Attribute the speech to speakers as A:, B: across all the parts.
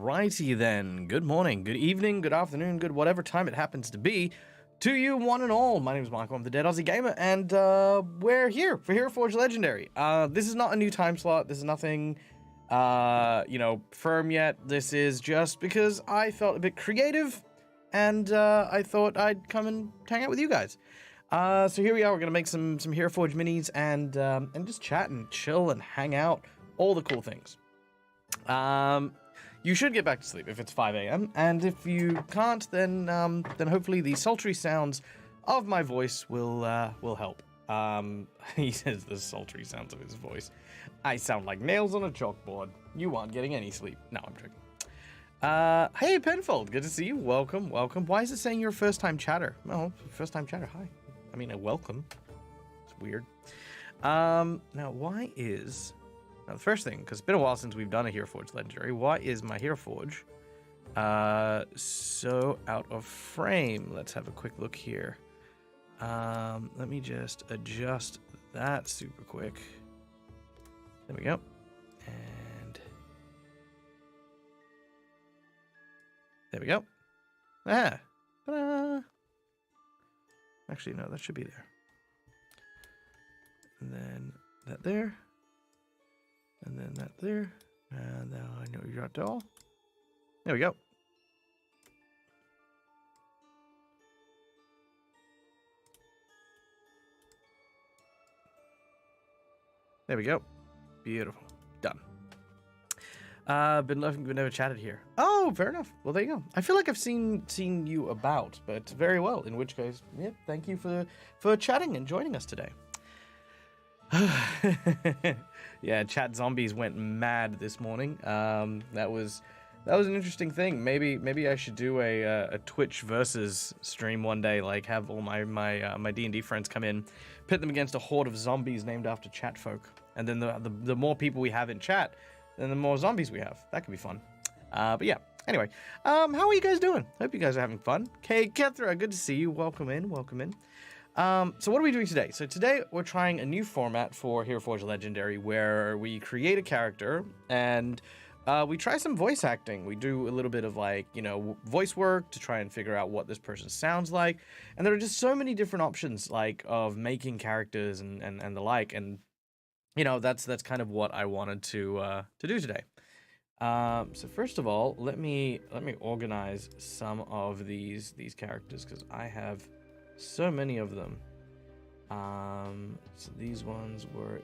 A: Alrighty then. Good morning, good evening, good afternoon, good whatever time it happens to be. To you, one and all. My name is Michael. I'm the Dead Aussie Gamer, and we're here for Heroforge Legendary. This is not a new time slot. This is nothing, firm yet. This is just because I felt a bit creative, and I thought I'd come and hang out with you guys. So here we are. We're gonna make some Heroforge minis and just chat and chill and hang out. All the cool things. You should get back to sleep if it's 5 a.m. and if you can't, then hopefully the sultry sounds of my voice will help. He says the sultry sounds of his voice. I sound like nails on a chalkboard. You aren't getting any sleep. No, I'm joking. Hey Penfold, good to see you. Welcome. Why is it saying you're a first-time chatter? Well, first-time chatter. Hi. I mean, a welcome. It's weird. Now the first thing, because it's been a while since we've done a Heroforge Legendary, why is my Heroforge so out of frame? Let's have a quick look here. Let me just adjust that super quick. There we go. And there we go. Ah! Ta-da! Actually, no, that should be there. And then that there. And then that there. And now I know you're at all. There we go. There we go. Beautiful. Done. Been looking, but never chatted here. Oh, fair enough. Well, there you go. I feel like I've seen you about, but very well. In which case, yeah, thank you for chatting and joining us today. Yeah, chat zombies went mad this morning. That was an interesting thing. Maybe I should do a Twitch versus stream one day. Like have all my D&D friends come in, pit them against a horde of zombies named after chat folk, and then the more people we have in chat, then the more zombies we have. That could be fun. But yeah. Anyway, how are you guys doing? Hope you guys are having fun. Okay, Kethra, good to see you. Welcome in. So what are we doing today? So today we're trying a new format for Heroforge Legendary where we create a character and we try some voice acting. We do a little bit of voice work to try and figure out what this person sounds like. And there are just so many different options of making characters and the like. And that's kind of what I wanted to do today. So first of all, let me organize some of these characters because I have so many of them. So these ones were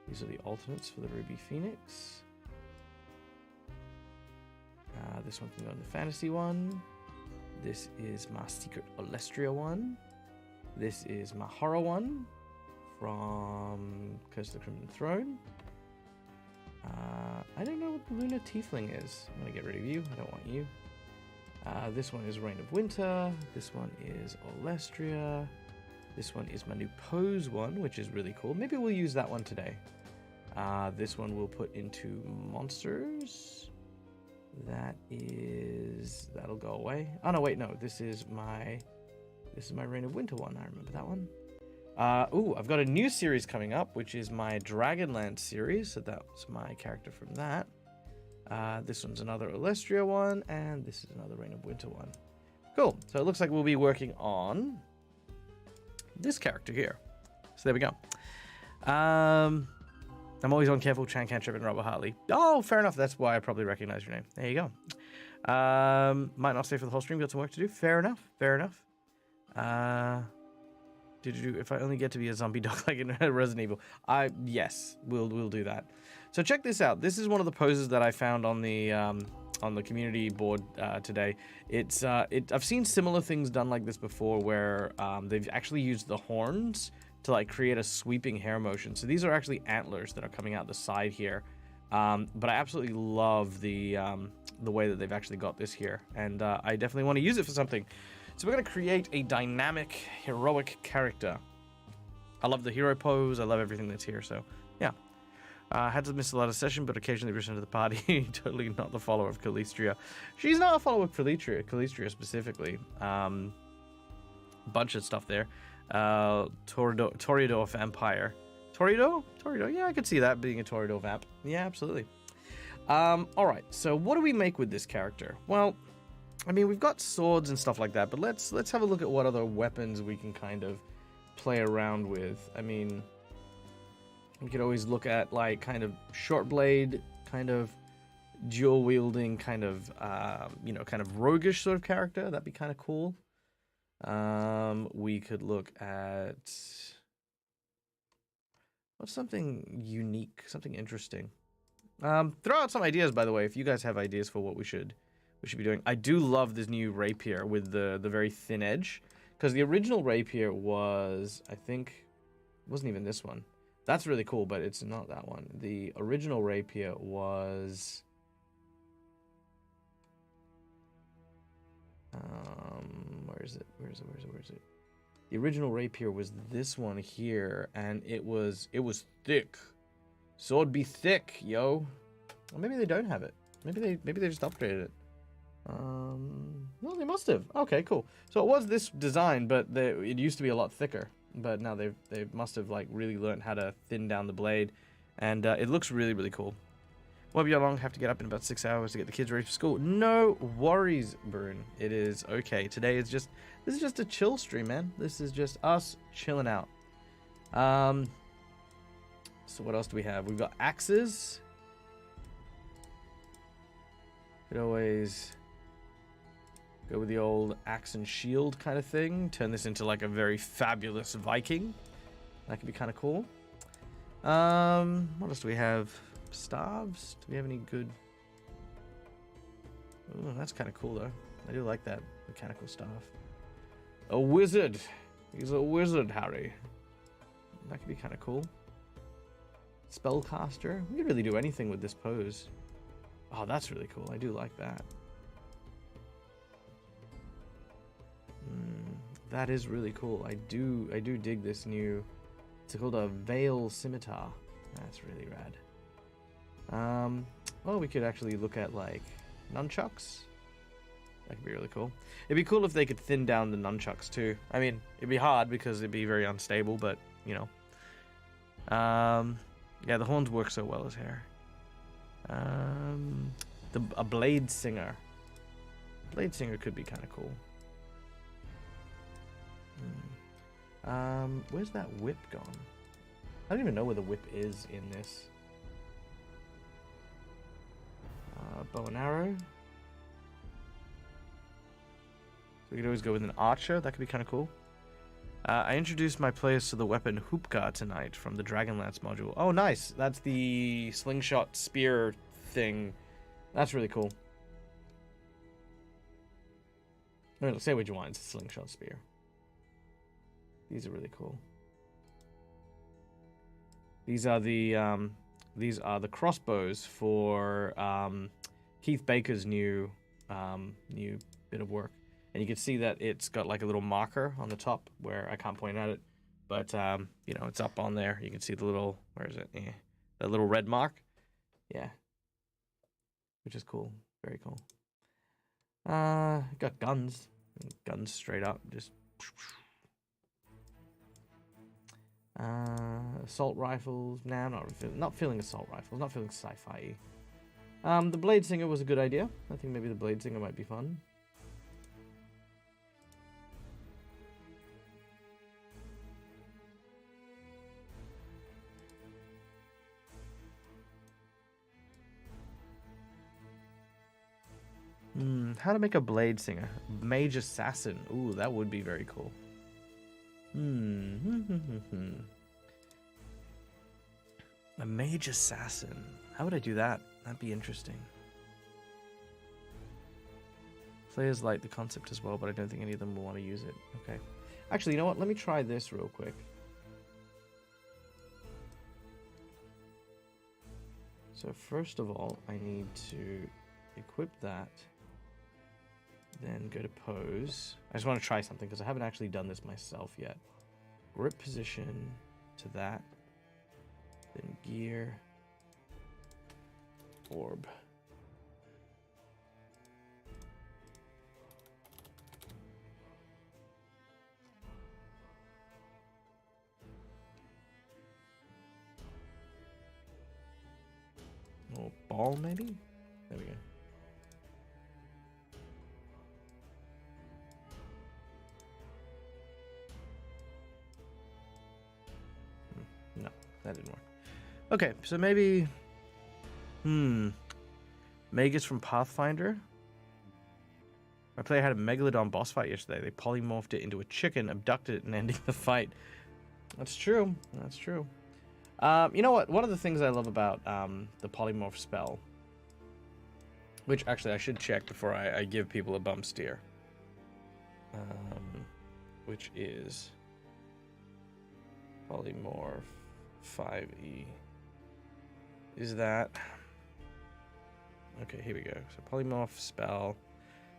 A: these are the alternates for the Ruby Phoenix. This one can go in the fantasy one. This is my secret Olestria one. This is my horror one from Curse of the Crimson Throne. I don't know what the Lunar Tiefling is. I'm gonna get rid of you. I don't want you. This one is Reign of Winter. This one is Olestria. This one is my new Pose one, which is really cool. Maybe we'll use that one today. This one we'll put into Monsters. That'll go away. Oh no, wait, no. This is my Reign of Winter one. I remember that one. I've got a new series coming up, which is my Dragonlance series. So that's my character from that. This one's another Olestria one, and this is another Reign of Winter one. Cool. So it looks like we'll be working on this character here. So there we go. I'm always on Careful, Chan Cantrip, and Robert Hartley. Oh, fair enough. That's why I probably recognize your name. There you go. Might not stay for the whole stream. Got some work to do. Fair enough. Did you do if I only get to be a zombie dog like in Resident Evil? Yes, we'll do that. So check this out. This is one of the poses that I found on the community board today. I've seen similar things done like this before, where they've actually used the horns to create a sweeping hair motion. So these are actually antlers that are coming out the side here. But I absolutely love the way that they've actually got this here, and I definitely want to use it for something. So we're going to create a dynamic, heroic character. I love the hero pose. I love everything that's here. So, yeah. Had to miss a lot of session, but occasionally returned to the party. Totally not the follower of Calistria. She's not a follower of Calistria specifically. Bunch of stuff there. Toreador Vampire. Toreador? Yeah, I could see that being a Toreador Vamp. Yeah, absolutely. All right. So what do we make with this character? Well, I mean, we've got swords and stuff like that, but let's have a look at what other weapons we can kind of play around with. I mean, we could always look at like kind of short blade, kind of dual wielding, kind of kind of roguish sort of character. That'd be kind of cool. We could look at what's something unique, something interesting. Throw out some ideas, by the way, if you guys have ideas for what we should be doing. I do love this new rapier with the very thin edge, because the original rapier was, I think, wasn't even this one. That's really cool, but it's not that one. The original rapier was where is it? The original rapier was this one here, and it was thick. Sword be thick, yo. Or maybe they don't have it. Maybe they just upgraded it. No, they must have. Okay, cool. So it was this design, but it used to be a lot thicker. But now they must have like really learned how to thin down the blade, and it looks really, really cool. Won't be long. Have to get up in about 6 hours to get the kids ready for school. No worries, Brune. It is okay. Today is just this is just a chill stream, man. This is just us chilling out. So what else do we have? We've got axes. Could always go with the old axe and shield kind of thing. Turn this into like a very fabulous Viking. That could be kind of cool. What else do we have? Staves? Do we have any good? Ooh, that's kind of cool though. I do like that mechanical staff. A wizard. He's a wizard, Harry. That could be kind of cool. Spellcaster. We could really do anything with this pose. Oh, that's really cool. I do like that. That is really cool. I do dig this new. It's called a Veil Scimitar. That's really rad. Well, we could actually look at like nunchucks. That could be really cool. It'd be cool if they could thin down the nunchucks too. I mean, it'd be hard because it'd be very unstable, but you know. Yeah, the horns work so well as hair. A blade singer. Blade singer could be kind of cool. Where's that whip gone? I don't even know where the whip is in this. Bow and arrow. We could always go with an archer. That could be kind of cool. I introduced my players to the weapon Hoopka tonight from the Dragonlance module. Oh, nice. That's the slingshot spear thing. That's really cool. I mean, say what you want. It's a slingshot spear. These are really cool. These are the crossbows for Keith Baker's new bit of work. And you can see that it's got like a little marker on the top where I can't point at it, but you know, it's up on there. You can see the little, where is it? Yeah, that little red mark. Yeah, which is cool. Very cool. Got guns straight up, just. Assault rifles. Nah, I'm not feeling assault rifles. Not feeling sci-fi. The Blade Singer was a good idea. I think maybe the Blade Singer might be fun. How to make a Blade Singer? Mage Assassin. Ooh, that would be very cool. A Mage Assassin. How would I do that? That'd be interesting. Players like the concept as well, but I don't think any of them will want to use it. Okay. Actually, you know what? Let me try this real quick. So first of all, I need to equip that. Then go to pose. I just want to try something because I haven't actually done this myself yet. Grip position to that. Then gear. Orb. Or ball, maybe? There we go. No, that didn't work. Okay, so maybe... Magus from Pathfinder? My player had a Megalodon boss fight yesterday. They polymorphed it into a chicken, abducted it, and ending the fight. That's true. That's true. You know what? One of the things I love about the polymorph spell, which actually I should check before I give people a bump steer, which is polymorph 5e. Is that... Okay, here we go. So polymorph spell.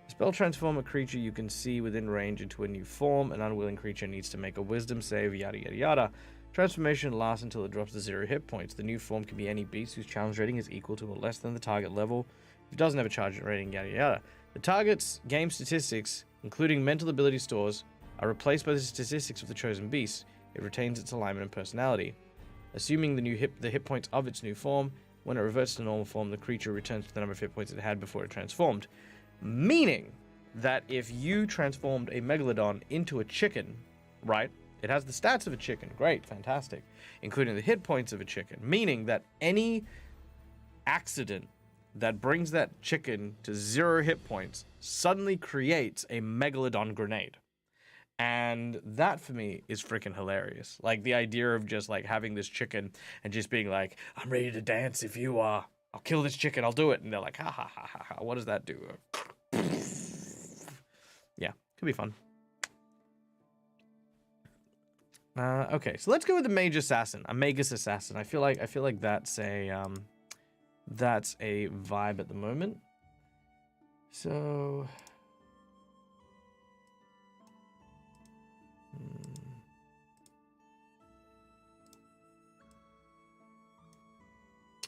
A: Spell transform a creature you can see within range into a new form. An unwilling creature needs to make a wisdom save, yada yada yada. Transformation lasts until it drops to 0 hit points. The new form can be any beast whose challenge rating is equal to or less than the target level. If it doesn't have a charge rating, yada yada. The target's game statistics, including mental ability stores, are replaced by the statistics of the chosen beast. It retains its alignment and personality. Assuming the hit points of its new form, when it reverts to normal form, the creature returns to the number of hit points it had before it transformed. Meaning that if you transformed a Megalodon into a chicken, right, it has the stats of a chicken. Great, fantastic. Including the hit points of a chicken. Meaning that any accident that brings that chicken to 0 hit points suddenly creates a Megalodon grenade. And that for me is freaking hilarious. Like the idea of just like having this chicken and just being like, I'm ready to dance if you are. I'll kill this chicken, I'll do it. And they're like, ha ha ha ha ha. What does that do? Yeah, could be fun. Okay, so let's go with the Mage Assassin, a Magus Assassin. I feel like that's a vibe at the moment. So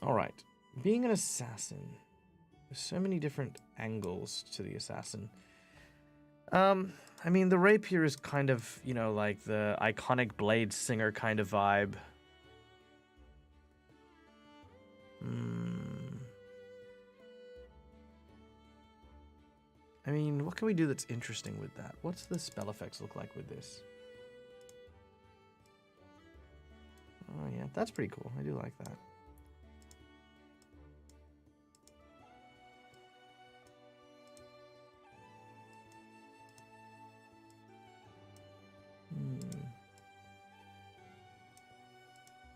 A: all right, being an assassin, there's so many different angles to the assassin. I mean, the rapier is kind of, you know, like the iconic blade singer kind of vibe. I mean, what can we do that's interesting with that? What's the spell effects look like with this? Oh yeah, that's pretty cool. I do like that.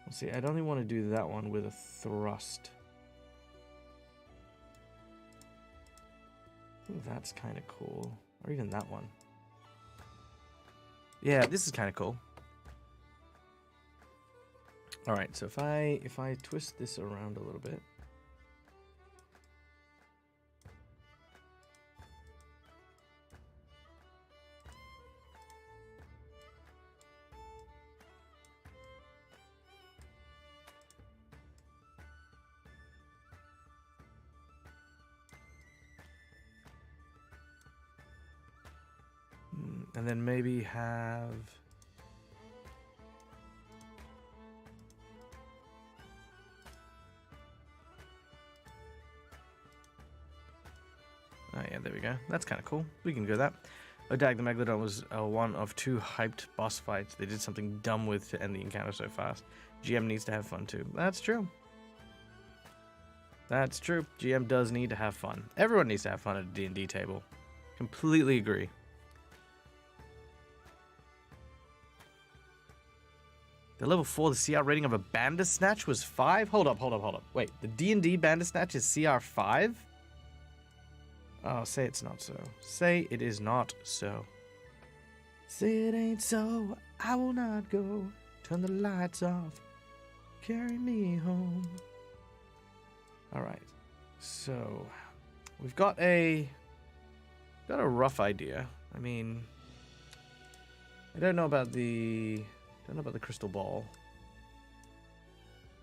A: Let's see, I'd only want to do that one with a thrust. I think that's kind of cool. Or even that one. Yeah, this is kind of cool. All right, so if I twist this around a little bit. And then maybe have... Oh yeah, there we go. That's kind of cool. We can go that. Odag the Megalodon was one of 2 hyped boss fights they did something dumb with to end the encounter so fast. GM needs to have fun too. That's true. That's true. GM does need to have fun. Everyone needs to have fun at a D&D table. Completely agree. The level 4, the CR rating of a Bandersnatch was 5? Hold up. Wait, the D&D Bandersnatch is CR 5? Oh, say it's not so. Say it is not so. Say it ain't so, I will not go. Turn the lights off, carry me home. Alright, so we've got a rough idea. I mean, I don't know about the crystal ball.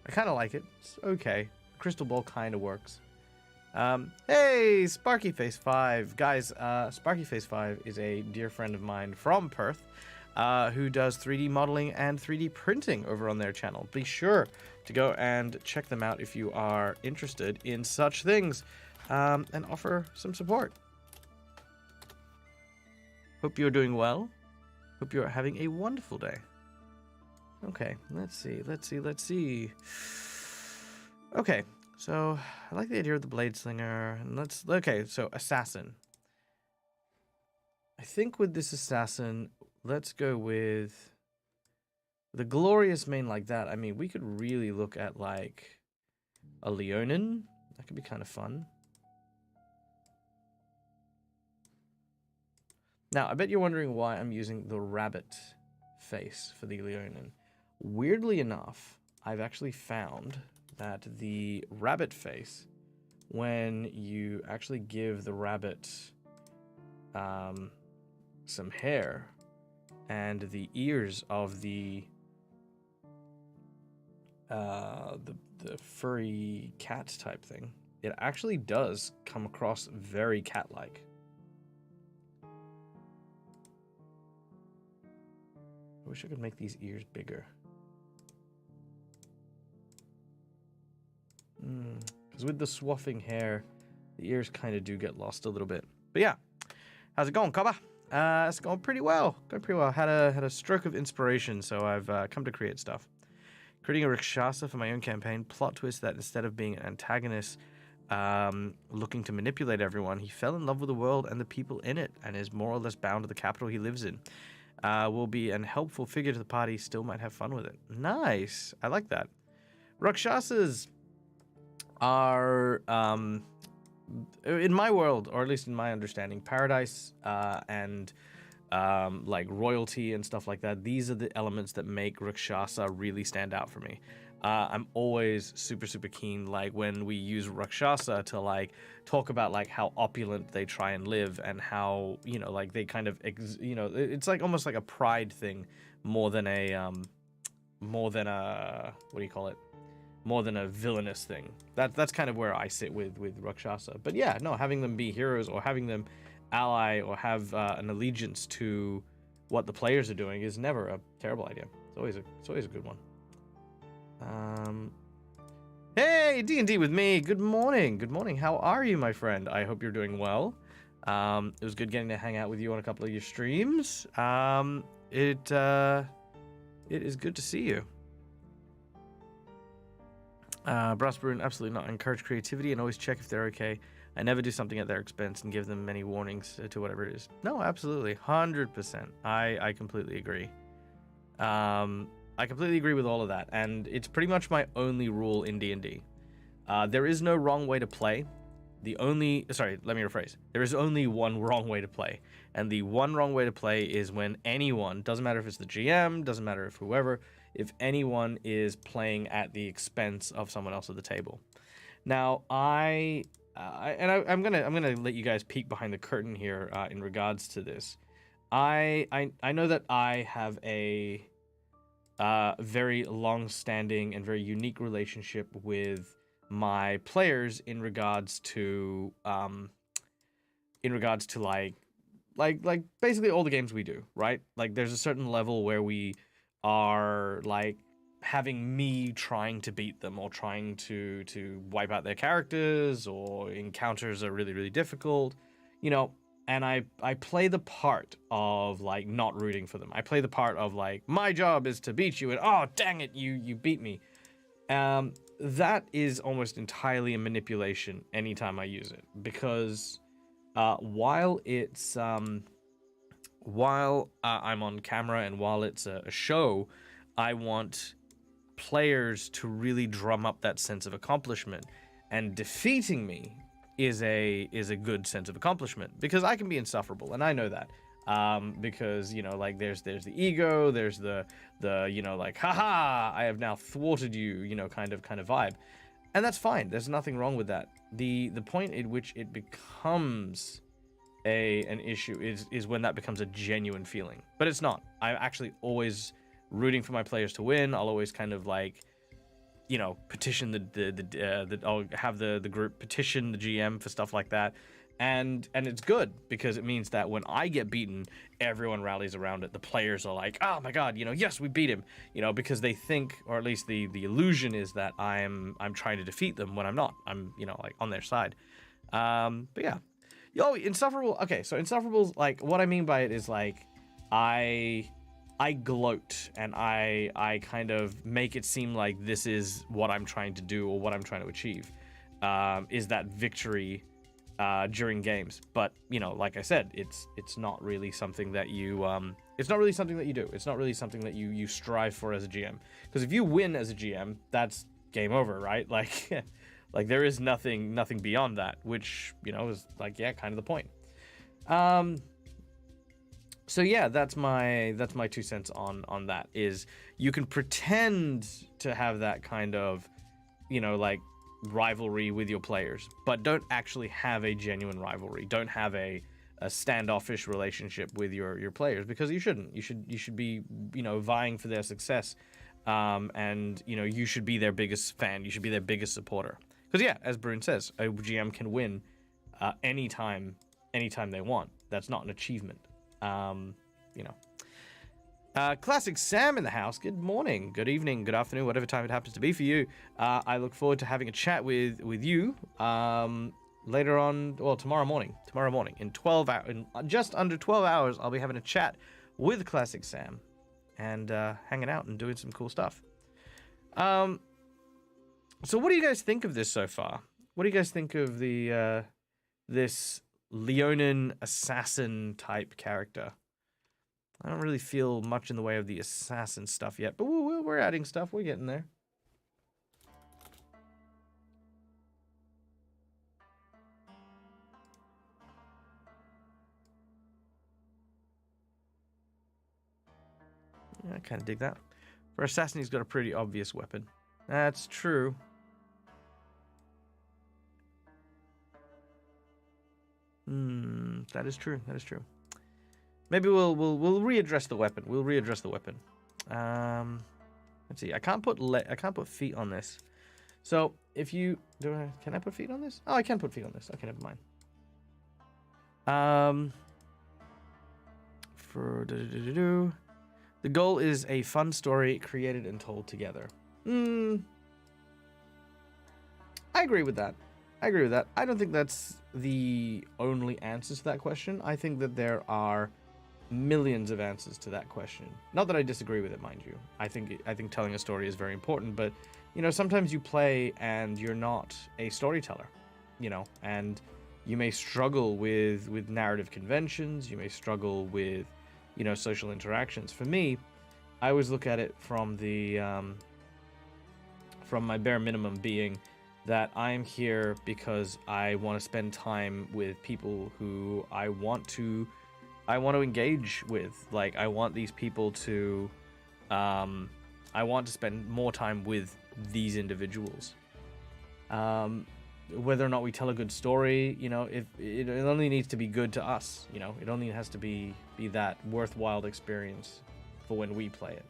A: I kind of like it. It's okay. Crystal ball kind of works. Hey, Sparky Face 5. Guys, Sparky Face 5 is a dear friend of mine from Perth. who does 3D modeling and 3D printing over on their channel. Be sure to go and check them out if you are interested in such things, and offer some support. Hope you're doing well. Hope you're having a wonderful day. Okay, let's see. Okay, so I like the idea of the blade slinger. And okay, so assassin. I think with this assassin, let's go with the glorious main like that. I mean, we could really look at like a Leonin. That could be kind of fun. Now, I bet you're wondering why I'm using the rabbit face for the Leonin. Weirdly enough, I've actually found that the rabbit face, when you actually give the rabbit some hair and the ears of the furry cat type thing, it actually does come across very cat-like. I wish I could make these ears bigger. Because with the swathing hair, the ears kind of do get lost a little bit. But yeah, how's it going, Coba? It's going pretty well. Had a stroke of inspiration, so I've come to create stuff. Creating a Rakshasa for my own campaign. Plot twist that instead of being an antagonist, looking to manipulate everyone, he fell in love with the world and the people in it, and is more or less bound to the capital he lives in. Will be an helpful figure to the party. Still might have fun with it. Nice. I like that. Rakshasas are, in my world, or at least in my understanding, paradise and like royalty and stuff like that. These are the elements that make Rakshasa really stand out for me. I'm always super keen, like when we use Rakshasa to like talk about like how opulent they try and live, and how, you know, like they kind of it's like almost like a pride thing more than a what do you call it, more than a villainous thing. That's kind of where I sit with Rakshasa. But yeah, no, having them be heroes or having them ally or have an allegiance to what the players are doing is never a terrible idea. It's always a good one. Hey, D&D with me. Good morning. How are you, my friend? I hope you're doing well. It was good getting to hang out with you on a couple of your streams. It is good to see you. Brassbruin, absolutely not. Encourage creativity and always check if they're okay. I never do something at their expense and give them many warnings to whatever it is. No, absolutely. 100%. I completely agree. I completely agree with all of that, and it's pretty much my only rule in D&D. There is no wrong way to play. Let me rephrase. There is only one wrong way to play, and the one wrong way to play is when anyone, doesn't matter if it's the GM, doesn't matter if whoever, if anyone is playing at the expense of someone else at the table. Now, I'm gonna let you guys peek behind the curtain here in regards to this. I know that I have a very long-standing and very unique relationship with my players in regards to like basically all the games we do, right? Like there's a certain level where we are like having me trying to beat them or trying to wipe out their characters, or encounters are really difficult, you know. And I play the part of like not rooting for them. I play the part of like, my job is to beat you, and oh dang it, you beat me. That is almost entirely a manipulation anytime I use it, because while I'm on camera and while it's a show, I want players to really drum up that sense of accomplishment, and defeating me is a good sense of accomplishment, because I can be insufferable, and I know that. Because, you know, like there's the ego, there's the you know, like, haha, I have now thwarted you, you know, kind of vibe. And that's fine. There's nothing wrong with that. The point at which it becomes an issue is when that becomes a genuine feeling. But it's not. I'm actually always rooting for my players to win. I'll always kind of like, you know, petition I'll have the group petition the GM for stuff like that. And it's good because it means that when I get beaten, everyone rallies around it. The players are like, oh my god, yes, we beat him, because they think, or at least the illusion is that I'm trying to defeat them when I'm not. I'm like on their side. But yeah. Insufferable. Okay, so Insufferable's like, what I mean by it is like I gloat and I kind of make it seem like this is what I'm trying to do or what I'm trying to achieve. Is that victory during games. But like I said, it's not really something that you it's not really something that you do. It's not really something that you strive for as a GM. Because if you win as a GM, that's game over, right? Like like there is nothing beyond that, which is like kind of the point. So yeah, that's my 2 cents on that. Is you can pretend to have that kind of like rivalry with your players, but don't actually have a genuine rivalry. Don't have a standoffish relationship with your players, because you shouldn't. You should be vying for their success, and you should be their biggest fan. You should be their biggest supporter. Because yeah, as Brune says, a GM can win anytime they want. That's not an achievement. Classic Sam in the house. Good morning, good evening, good afternoon, whatever time it happens to be for you. I look forward to having a chat with you later on, well, tomorrow morning. In 12 hours, in just under 12 hours, I'll be having a chat with Classic Sam and hanging out and doing some cool stuff. So what do you guys think of this so far? What do you guys think of the this Leonin assassin type character? I don't really feel much in the way of the assassin stuff yet, but we're adding stuff. We're getting there. Yeah, I kind of dig that. For assassin, he's got a pretty obvious weapon. That's true. That is true. That is true. Maybe we'll readdress the weapon. We'll readdress the weapon. Let's see. I can't put feet on this. So if you can I put feet on this? Oh, I can put feet on this. Okay, never mind. For the goal is a fun story created and told together. I agree with that. I don't think that's the only answer to that question. I think that there are millions of answers to that question. Not that I disagree with it, mind you. I think telling a story is very important, but sometimes you play and you're not a storyteller, and you may struggle with narrative conventions. You may struggle with social interactions. For me, I always look at it from the from my bare minimum being that I'm here because I want to spend time with people who I want to engage with. Like, I want these people to I want to spend more time with these individuals. Whether or not we tell a good story, if it only needs to be good to us, it only has to be that worthwhile experience for when we play it.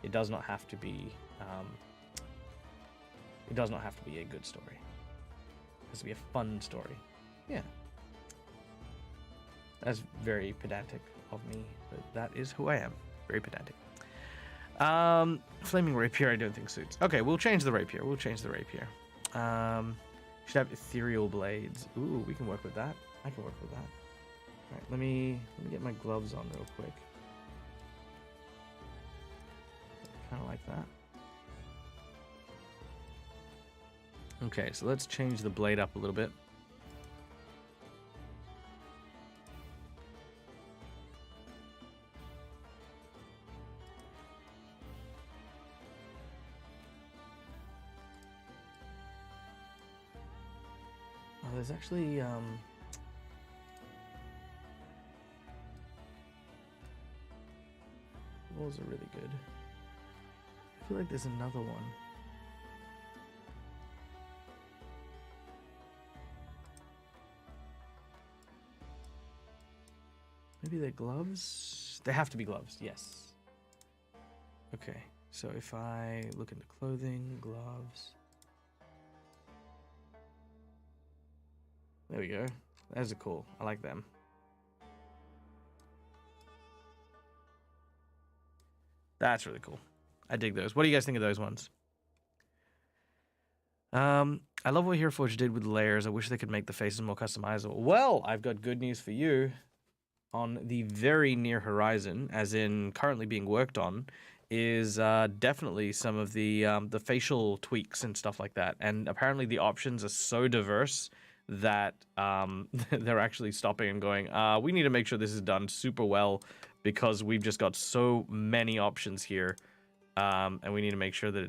A: It does not have to be a good story. It has to be a fun story. Yeah. That's very pedantic of me, but that is who I am. Very pedantic. Flaming rapier I don't think suits. Okay, we'll change the rapier. Should have ethereal blades. Ooh, we can work with that. I can work with that. Alright, let me get my gloves on real quick. Kinda like that. Okay, so let's change the blade up a little bit. Oh, there's actually those are really good. I feel like there's another one. Maybe they're gloves? They have to be gloves, yes. Okay, so if I look into clothing, gloves. There we go. Those are cool. I like them. That's really cool. I dig those. What do you guys think of those ones? I love what Heroforge did with the layers. I wish they could make the faces more customizable. Well, I've got good news for you. On the very near horizon, as in currently being worked on, is definitely some of the facial tweaks and stuff like that. And apparently the options are so diverse that they're actually stopping and going, we need to make sure this is done super well because we've just got so many options here, and we need to make sure that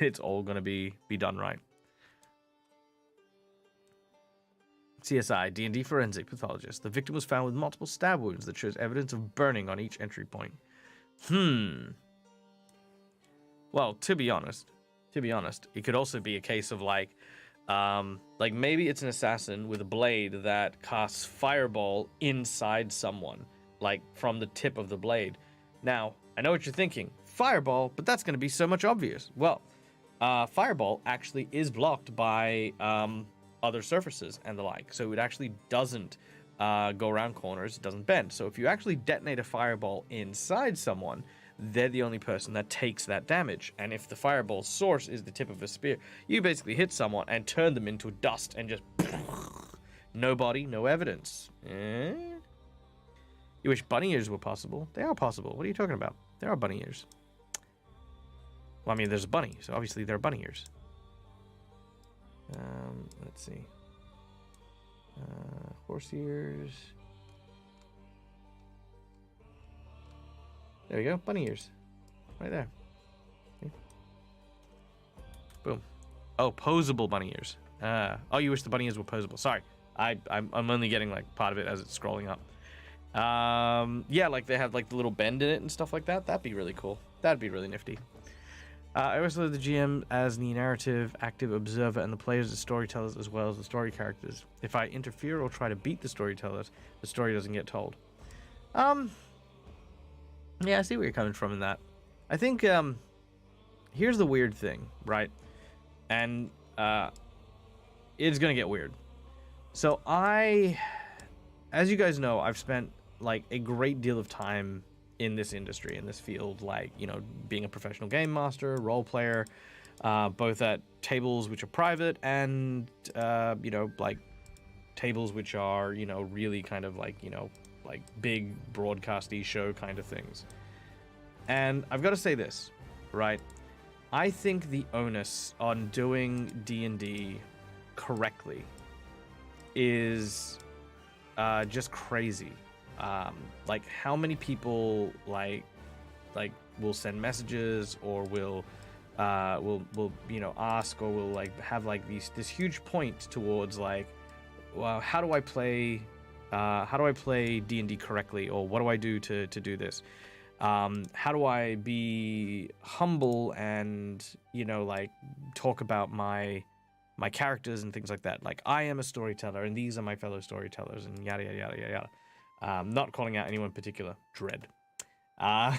A: it's all going to be done right. CSI, D&D forensic pathologist. The victim was found with multiple stab wounds that shows evidence of burning on each entry point. Well, to be honest, it could also be a case of like maybe it's an assassin with a blade that casts fireball inside someone, like from the tip of the blade. Now, I know what you're thinking, fireball, but that's going to be so much obvious. Well, fireball actually is blocked by other surfaces and the like, so it actually doesn't go around corners, it doesn't bend. So if you actually detonate a fireball inside someone, they're the only person that takes that damage. And if the fireball source is the tip of a spear, you basically hit someone and turn them into dust and just no body, no evidence. You wish bunny ears were possible. They are possible. What are you talking about? There are bunny ears. Well, I mean, there's a bunny, so obviously there are bunny ears. Let's see. Horse ears. There we go. Bunny ears. Right there. See? Boom. Oh, posable bunny ears. Oh, you wish the bunny ears were posable. Sorry. I'm only getting like part of it as it's scrolling up. Yeah, like they have like the little bend in it and stuff like that. That'd be really cool. That'd be really nifty. I always love the GM as the narrative, active observer, and the players as storytellers as well as the story characters. If I interfere or try to beat the storytellers, the story doesn't get told. Yeah, I see where you're coming from in that. I think, here's the weird thing, right? And, it's gonna get weird. So as you guys know, I've spent, like, a great deal of time in this industry, in this field, like, you know, being a professional game master, role player, both at tables which are private and, you know, like tables which are, you know, really kind of like, you know, like big broadcasty show kind of things. And I've got to say this, right? I think the onus on doing D&D correctly is just crazy. Like how many people like will send messages or will you know ask or will like have like this huge point towards like, well, how do I play D&D correctly, or what do I do to do this? How do I be humble and, you know, like talk about my characters and things like that? Like, I am a storyteller and these are my fellow storytellers and yada yada yada yada. Not calling out anyone in particular. Dread. But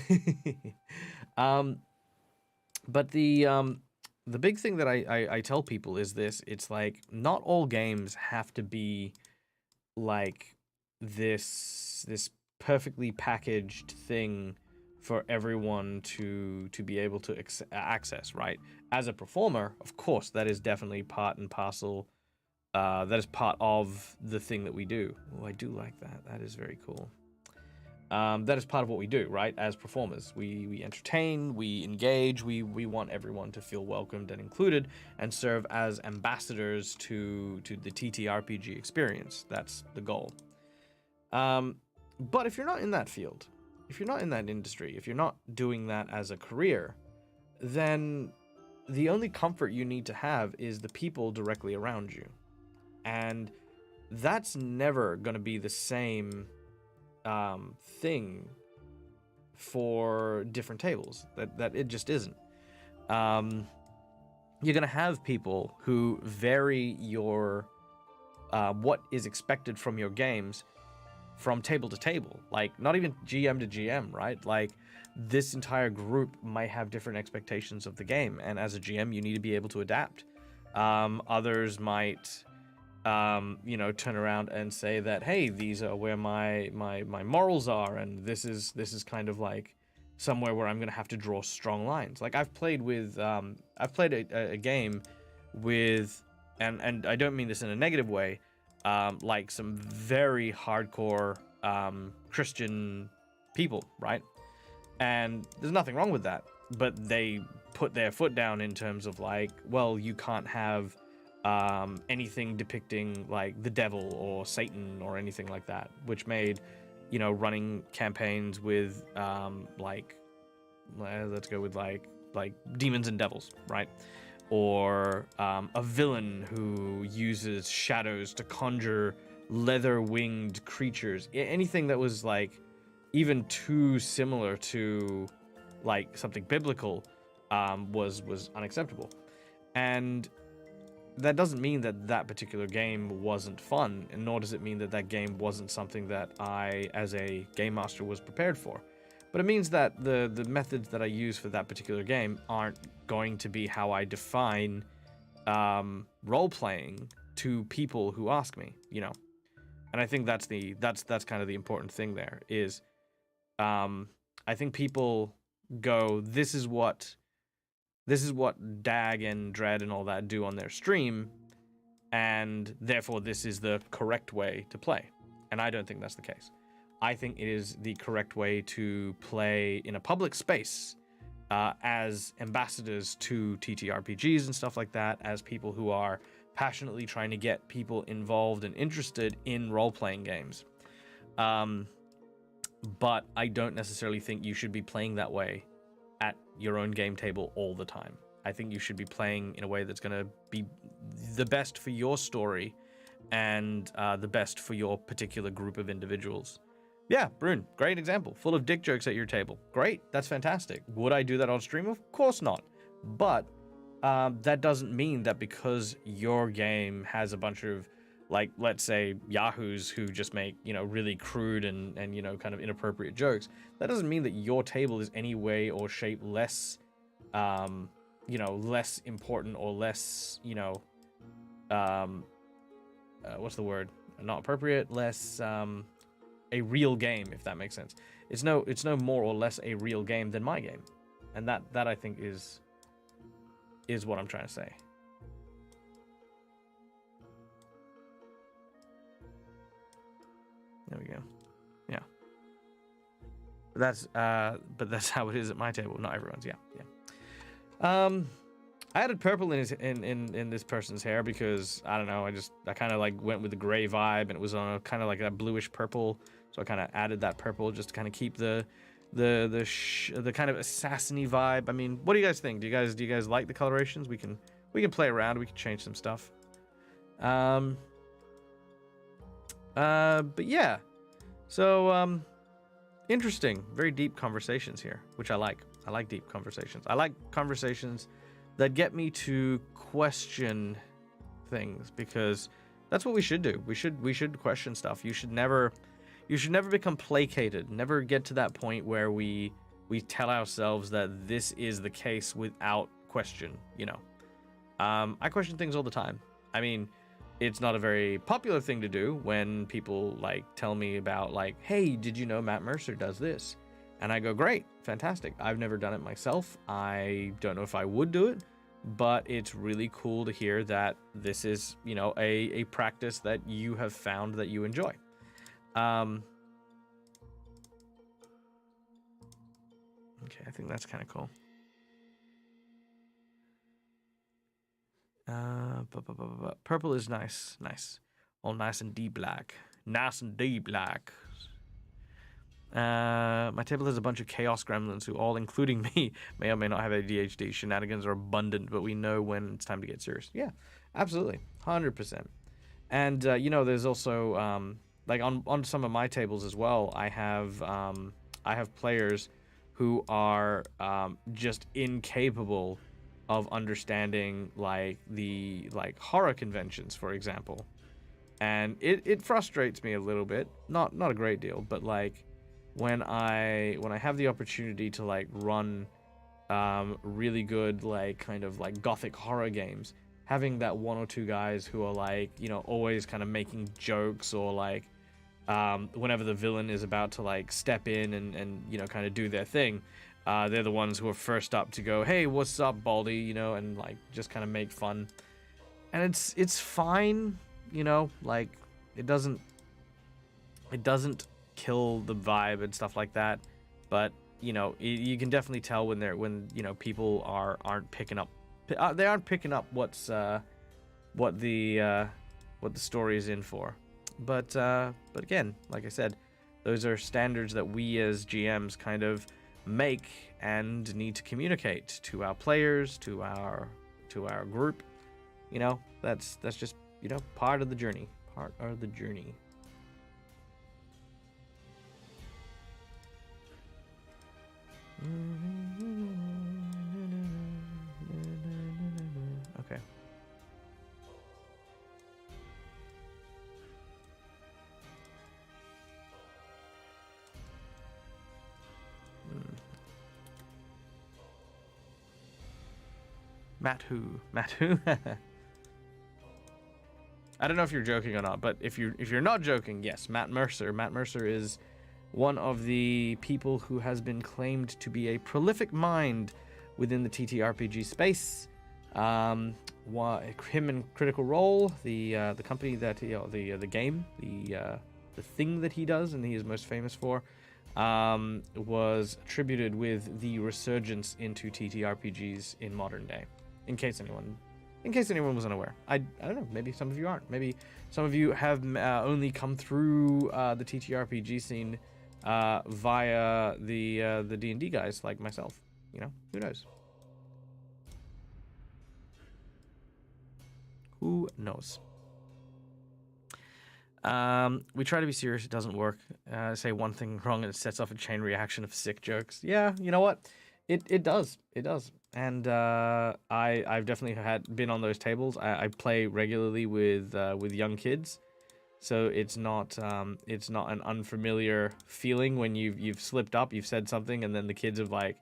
A: the big thing that I tell people is this. It's like, not all games have to be like this perfectly packaged thing for everyone to be able to access, right? As a performer, of course, that is definitely part and parcel. That is part of the thing that we do. Oh, I do like that. That is very cool. That is part of what we do, right? As performers, we entertain, we engage, we want everyone to feel welcomed and included, and serve as ambassadors to the TTRPG experience. That's the goal. But if you're not in that field, if you're not in that industry, if you're not doing that as a career, then the only comfort you need to have is the people directly around you. And that's never going to be the same thing for different tables. That it just isn't. You're going to have people who vary your what is expected from your games from table to table. Like, not even GM to GM, right? Like, this entire group might have different expectations of the game, and as a GM, you need to be able to adapt. Others might you know, turn around and say that, hey, these are where my morals are, and this is kind of like somewhere where I'm gonna have to draw strong lines. Like I've played a game with, and I don't mean this in a negative way, like some very hardcore Christian people, right? And there's nothing wrong with that, but they put their foot down in terms of like, well, you can't have anything depicting like the devil or Satan or anything like that, which made, you know, running campaigns with like, let's go with like demons and devils, right? Or a villain who uses shadows to conjure leather-winged creatures. Anything that was like even too similar to like something biblical was unacceptable. And that doesn't mean that that particular game wasn't fun, and nor does it mean that that game wasn't something that I, as a game master, was prepared for. But it means that the methods that I use for that particular game aren't going to be how I define role-playing to people who ask me, you know. And I think that's kind of the important thing there is, I think people go, this is what Dag and Dread and all that do on their stream, and therefore this is the correct way to play. And I don't think that's the case. I think it is the correct way to play in a public space as ambassadors to TTRPGs and stuff like that, as people who are passionately trying to get people involved and interested in role-playing games. But I don't necessarily think you should be playing that way at your own game table all the time. I think you should be playing in a way that's going to be the best for your story and the best for your particular group of individuals. Yeah, Brune, great example. Full of dick jokes at your table. Great, that's fantastic. Would I do that on stream? Of course not. But that doesn't mean that because your game has a bunch of, like, let's say, yahoos who just make, you know, really crude and you know, kind of inappropriate jokes, that doesn't mean that your table is any way or shape less, you know, less important or less, you know, what's the word? Not appropriate, less, a real game, if that makes sense. It's no more or less a real game than my game. And that I think is what I'm trying to say. There we go. Yeah. But that's how it is at my table, not everyone's. Yeah. I added purple in this person's hair because I don't know, I kind of like went with the gray vibe, and it was on a kind of like a bluish purple, so I kind of added that purple just to kind of keep the kind of assassiny vibe. I mean, what do you guys think? Do you guys like the colorations? We can play around. We can change some stuff. But yeah, so interesting, very deep conversations here, which I like. I like deep conversations. I like conversations that get me to question things, because that's what we should do. We should question stuff. You should never become placated. Never get to that point where we tell ourselves that this is the case without question, you know. I question things all the time. I mean, it's not a very popular thing to do when people like tell me about like, hey, did you know Matt Mercer does this? And I go, great, fantastic. I've never done it myself. I don't know if I would do it, but it's really cool to hear that this is, you know, a practice that you have found that you enjoy. Okay, I think that's kind of cool. Purple is nice. All nice and deep black. My table has a bunch of chaos gremlins who all, including me, may or may not have ADHD. Shenanigans are abundant, but we know when it's time to get serious. Yeah, absolutely. 100%. And, you know, there's also, like, on some of my tables as well, I have players who are just incapable of understanding, like, the, like, horror conventions, for example. And it frustrates me a little bit. Not a great deal, but, like, when I have the opportunity to like run really good like kind of like gothic horror games, having that one or two guys who are like, you know, always kind of making jokes, or like whenever the villain is about to like step in and you know, kind of do their thing, they're the ones who are first up to go, hey, what's up, Baldy, you know, and like just kind of make fun. And it's fine, you know, like it doesn't kill the vibe and stuff like that, but you know, you can definitely tell when you know, people aren't picking up what the story is in for. But again, like I said, those are standards that we as GMs kind of make and need to communicate to our players, to our group. You know, that's just, you know, part of the journey. Okay. Matt who? I don't know if you're joking or not, but if you're not joking, yes, Matt Mercer. Matt Mercer is one of the people who has been claimed to be a prolific mind within the TTRPG space. Him and Critical Role, the company that, you know, the game, the thing that he does and he is most famous for, was attributed with the resurgence into TTRPGs in modern day. In case anyone was unaware, I don't know. Maybe some of you aren't. Maybe some of you have only come through the TTRPG scene via the D&D guys like myself. You know, who knows? Who knows? We try to be serious. It doesn't work. Say one thing wrong and it sets off a chain reaction of sick jokes. Yeah, you know what? It does. And I've definitely been on those tables. I play regularly with young kids, so it's not an unfamiliar feeling when you've slipped up, you've said something, and then the kids have like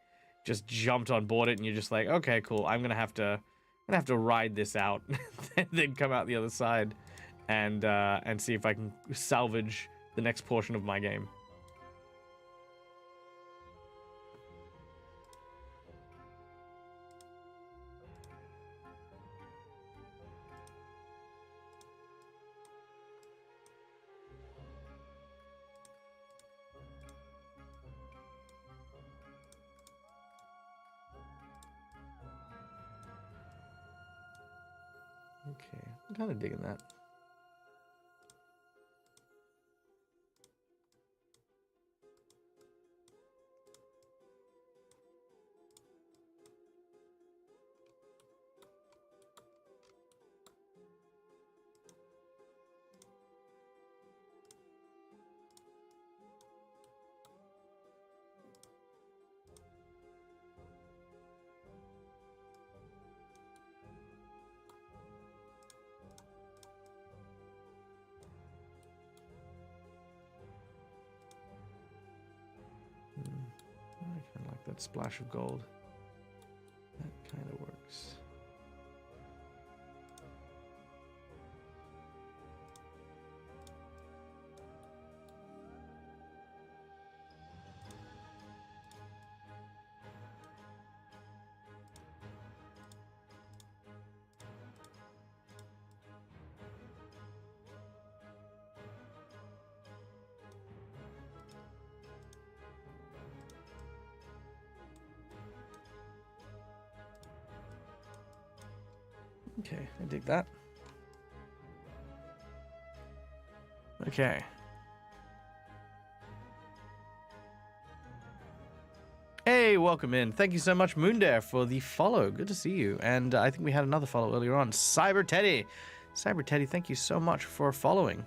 A: just jumped on board it, and you're just like, okay, cool. I'm gonna have to ride this out, and then come out the other side, and see if I can salvage the next portion of my game. Okay, I'm kind of digging that. I kind of like that splash of gold. That kind of works. Okay, I dig that. Okay. Hey, welcome in. Thank you so much, Moondare, for the follow. Good to see you. And I think we had another follow earlier on. Cyber Teddy, thank you so much for following.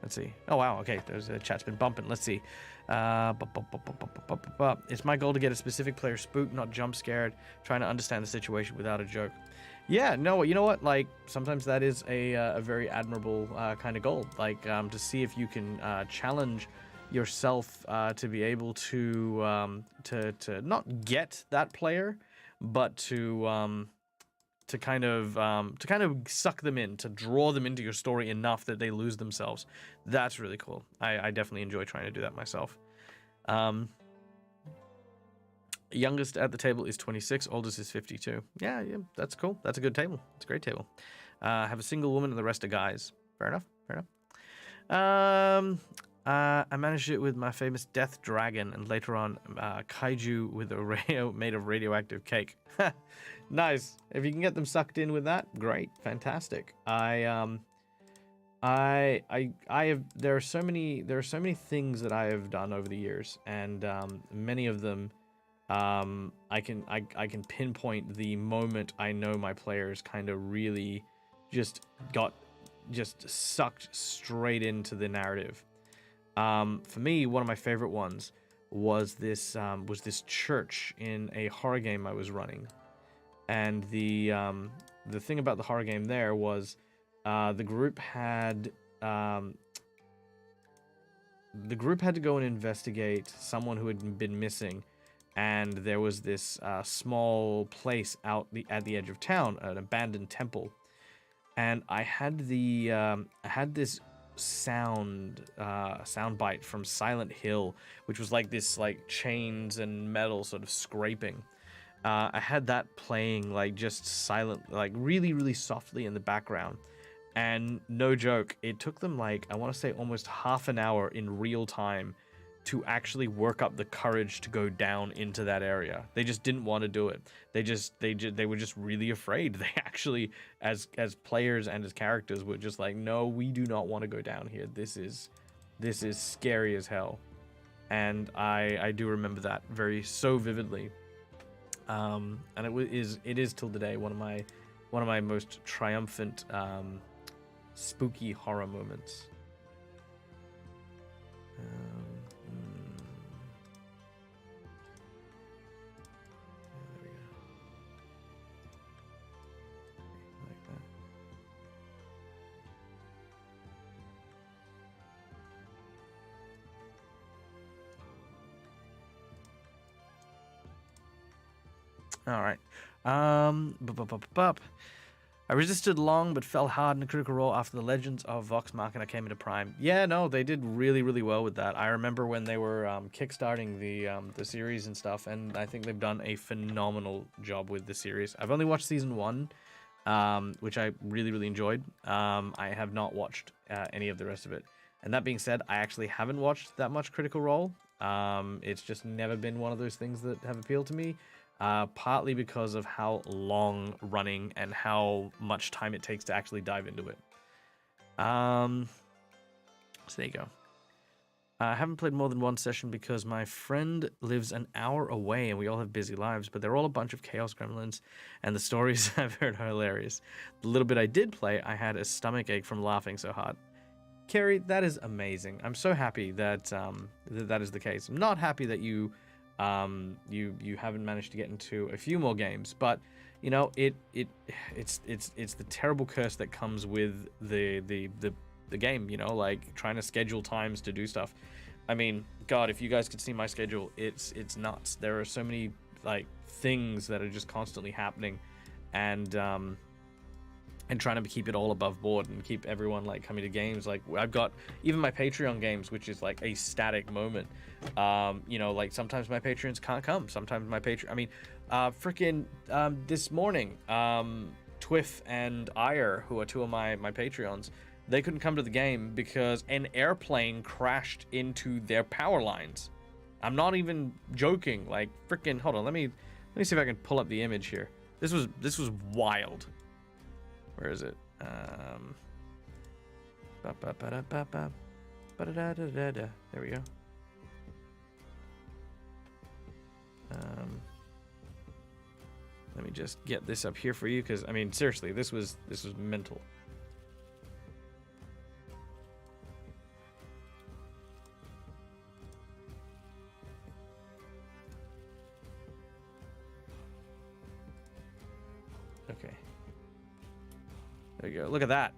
A: Let's see. Oh, wow. Okay, there's a chat's been bumping. Let's see. It's my goal to get a specific player spooked, not jump scared, trying to understand the situation without a joke. Yeah, no, you know what? Like, sometimes that is a very admirable kind of goal. Like, to see if you can challenge yourself to be able to not get that player, but to kind of suck them in, to draw them into your story enough that they lose themselves. That's really cool. I definitely enjoy trying to do that myself. Youngest at the table is 26, oldest is 52. Yeah, that's cool. That's a good table. It's a great table. Have a single woman and the rest are guys. Fair enough. I managed it with my famous death dragon, and later on kaiju with a made of radioactive cake. Nice. If you can get them sucked in with that, great, fantastic. I have there are so many things that I have done over the years, and many of them I can pinpoint the moment I know my players kind of really just got sucked straight into the narrative. For me, one of my favorite ones was this church in a horror game I was running, and the thing about the horror game there was the group had to go and investigate someone who had been missing, and there was this small place out at the edge of town, an abandoned temple, and I had this sound bite from Silent Hill, which was like this chains and metal sort of scraping. I had that playing just silent, really, really softly in the background. And no joke, it took them I want to say almost half an hour in real time to actually work up the courage to go down into that area. They just didn't want to do it. They were just really afraid. They actually, as players and as characters, were just no, we do not want to go down here. This is scary as hell. And I do remember that so vividly. And it is till today one of my most triumphant spooky horror moments. All right. I resisted long, but fell hard in a critical role after the Legends of Vox Machina came into Prime. Yeah, no, they did really, really well with that. I remember when they were kickstarting the series and stuff, and I think they've done a phenomenal job with the series. I've only watched season 1, which I really, really enjoyed. I have not watched any of the rest of it. And that being said, I actually haven't watched that much Critical Role. It's just never been one of those things that have appealed to me. Partly because of how long running and how much time it takes to actually dive into it. So there you go. I haven't played more than one session because my friend lives an hour away and we all have busy lives, but they're all a bunch of chaos gremlins, and the stories I've heard are hilarious. The little bit I did play, I had a stomach ache from laughing so hard. Carrie, that is amazing. I'm so happy that that is the case. I'm not happy that you haven't managed to get into a few more games, but you know it's the terrible curse that comes with the game, you know, trying to schedule times to do stuff. I mean, God, if you guys could see my schedule, it's nuts. There are so many things that are just constantly happening, and trying to keep it all above board and keep everyone coming to games. I've got even my Patreon games, which is a static moment. You know, sometimes my patrons can't come. Sometimes my this morning, Twiff and Ire, who are two of my Patreons, they couldn't come to the game because an airplane crashed into their power lines. I'm not even joking. Hold on, let me see if I can pull up the image here. This was wild. Where is it? There we go. Let me just get this up here for you, because I mean, seriously, this was mental. Okay. There you go. Look at that.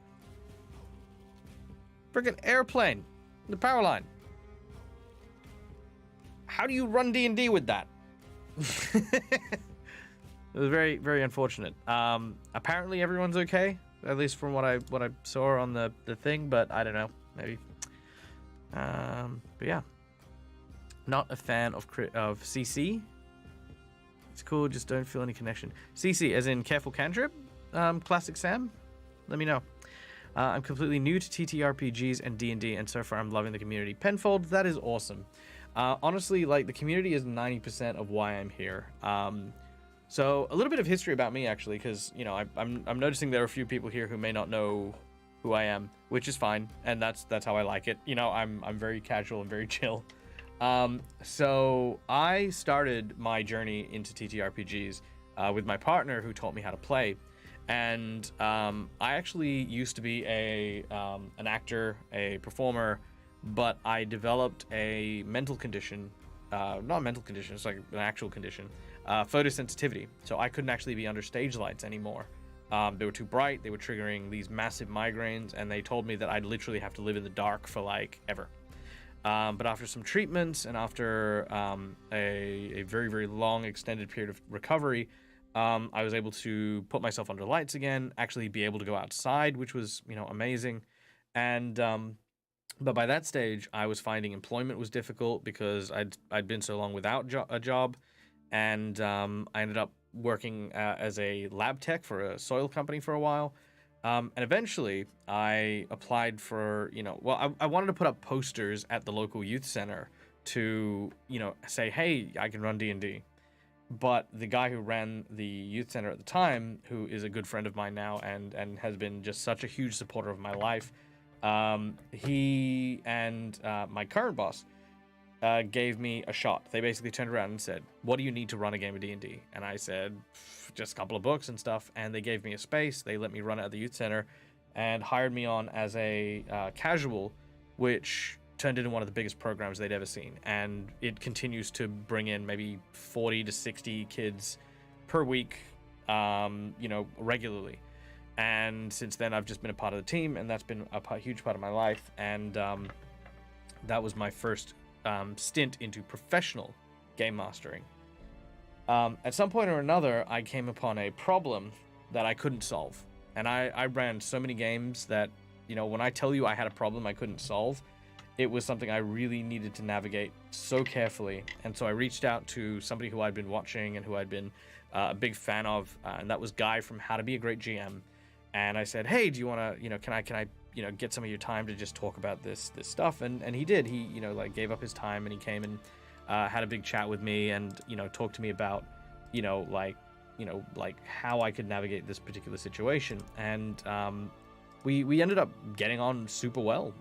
A: Freaking airplane. The power line. How do you run D&D with that? It was very, very unfortunate. Apparently everyone's okay, at least from what I saw on the thing, but I don't know, maybe. But yeah, not a fan of CC. It's cool, just don't feel any connection. CC, as in careful cantrip. Classic Sam. Let me know. I'm completely new to TTRPGs and D&D, and so far I'm loving the community. Penfold, that is awesome. Honestly, like, the community is 90% of why I'm here. So a little bit of history about me, actually, because, you know, I'm noticing there are a few people here who may not know who I am, which is fine, and that's how I like it. You know, I'm very casual and very chill. So I started my journey into TTRPGs with my partner, who taught me how to play. And I actually used to be an actor, a performer, but I developed a mental condition, not a mental condition, it's like an actual condition, photosensitivity. So I couldn't actually be under stage lights anymore. They were too bright, they were triggering these massive migraines, and they told me that I'd literally have to live in the dark for like ever. But after some treatments and after a very, very long extended period of recovery, I was able to put myself under lights again, actually be able to go outside, which was, you know, amazing. And but by that stage, I was finding employment was difficult because I'd been so long without a job, and I ended up working as a lab tech for a soil company for a while. And eventually, I applied for, you know, well, I wanted to put up posters at the local youth center to, you know, say, hey, I can run D&D. But the guy who ran the youth center at the time, who is a good friend of mine now and has been just such a huge supporter of my life, he and my current boss gave me a shot. They basically turned around and said, what do you need to run a game of D&D? And I said, just a couple of books and stuff. And they gave me a space. They let me run it at the youth center and hired me on as a casual, which turned into one of the biggest programs they'd ever seen. And it continues to bring in maybe 40 to 60 kids per week, you know, regularly. And since then, I've just been a part of the team, and that's been a huge part of my life. And that was my first stint into professional game mastering. At some point or another, I came upon a problem that I couldn't solve. And I ran so many games that, you know, when I tell you I had a problem I couldn't solve, it was something I really needed to navigate so carefully. And so I reached out to somebody who I'd been watching and who I'd been a big fan of, and that was Guy from How to Be a Great GM. And I said, hey, do you want to, you know, can I, you know, get some of your time to just talk about this stuff? And he did. He, you know, like, gave up his time, and he came and had a big chat with me, and, you know, talked to me about, you know, like how I could navigate this particular situation. And we ended up getting on super well.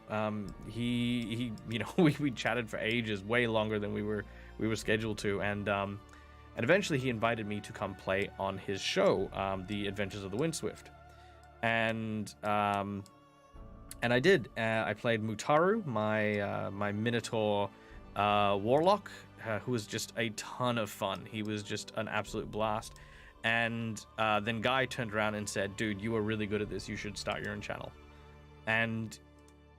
A: He you know, we chatted for ages, way longer than we were scheduled to, and eventually he invited me to come play on his show, The Adventures of the Windswift. And I did. I played Mutaru, my Minotaur warlock, who was just a ton of fun. He was just an absolute blast. And then Guy turned around and said, dude, you are really good at this. You should start your own channel. And,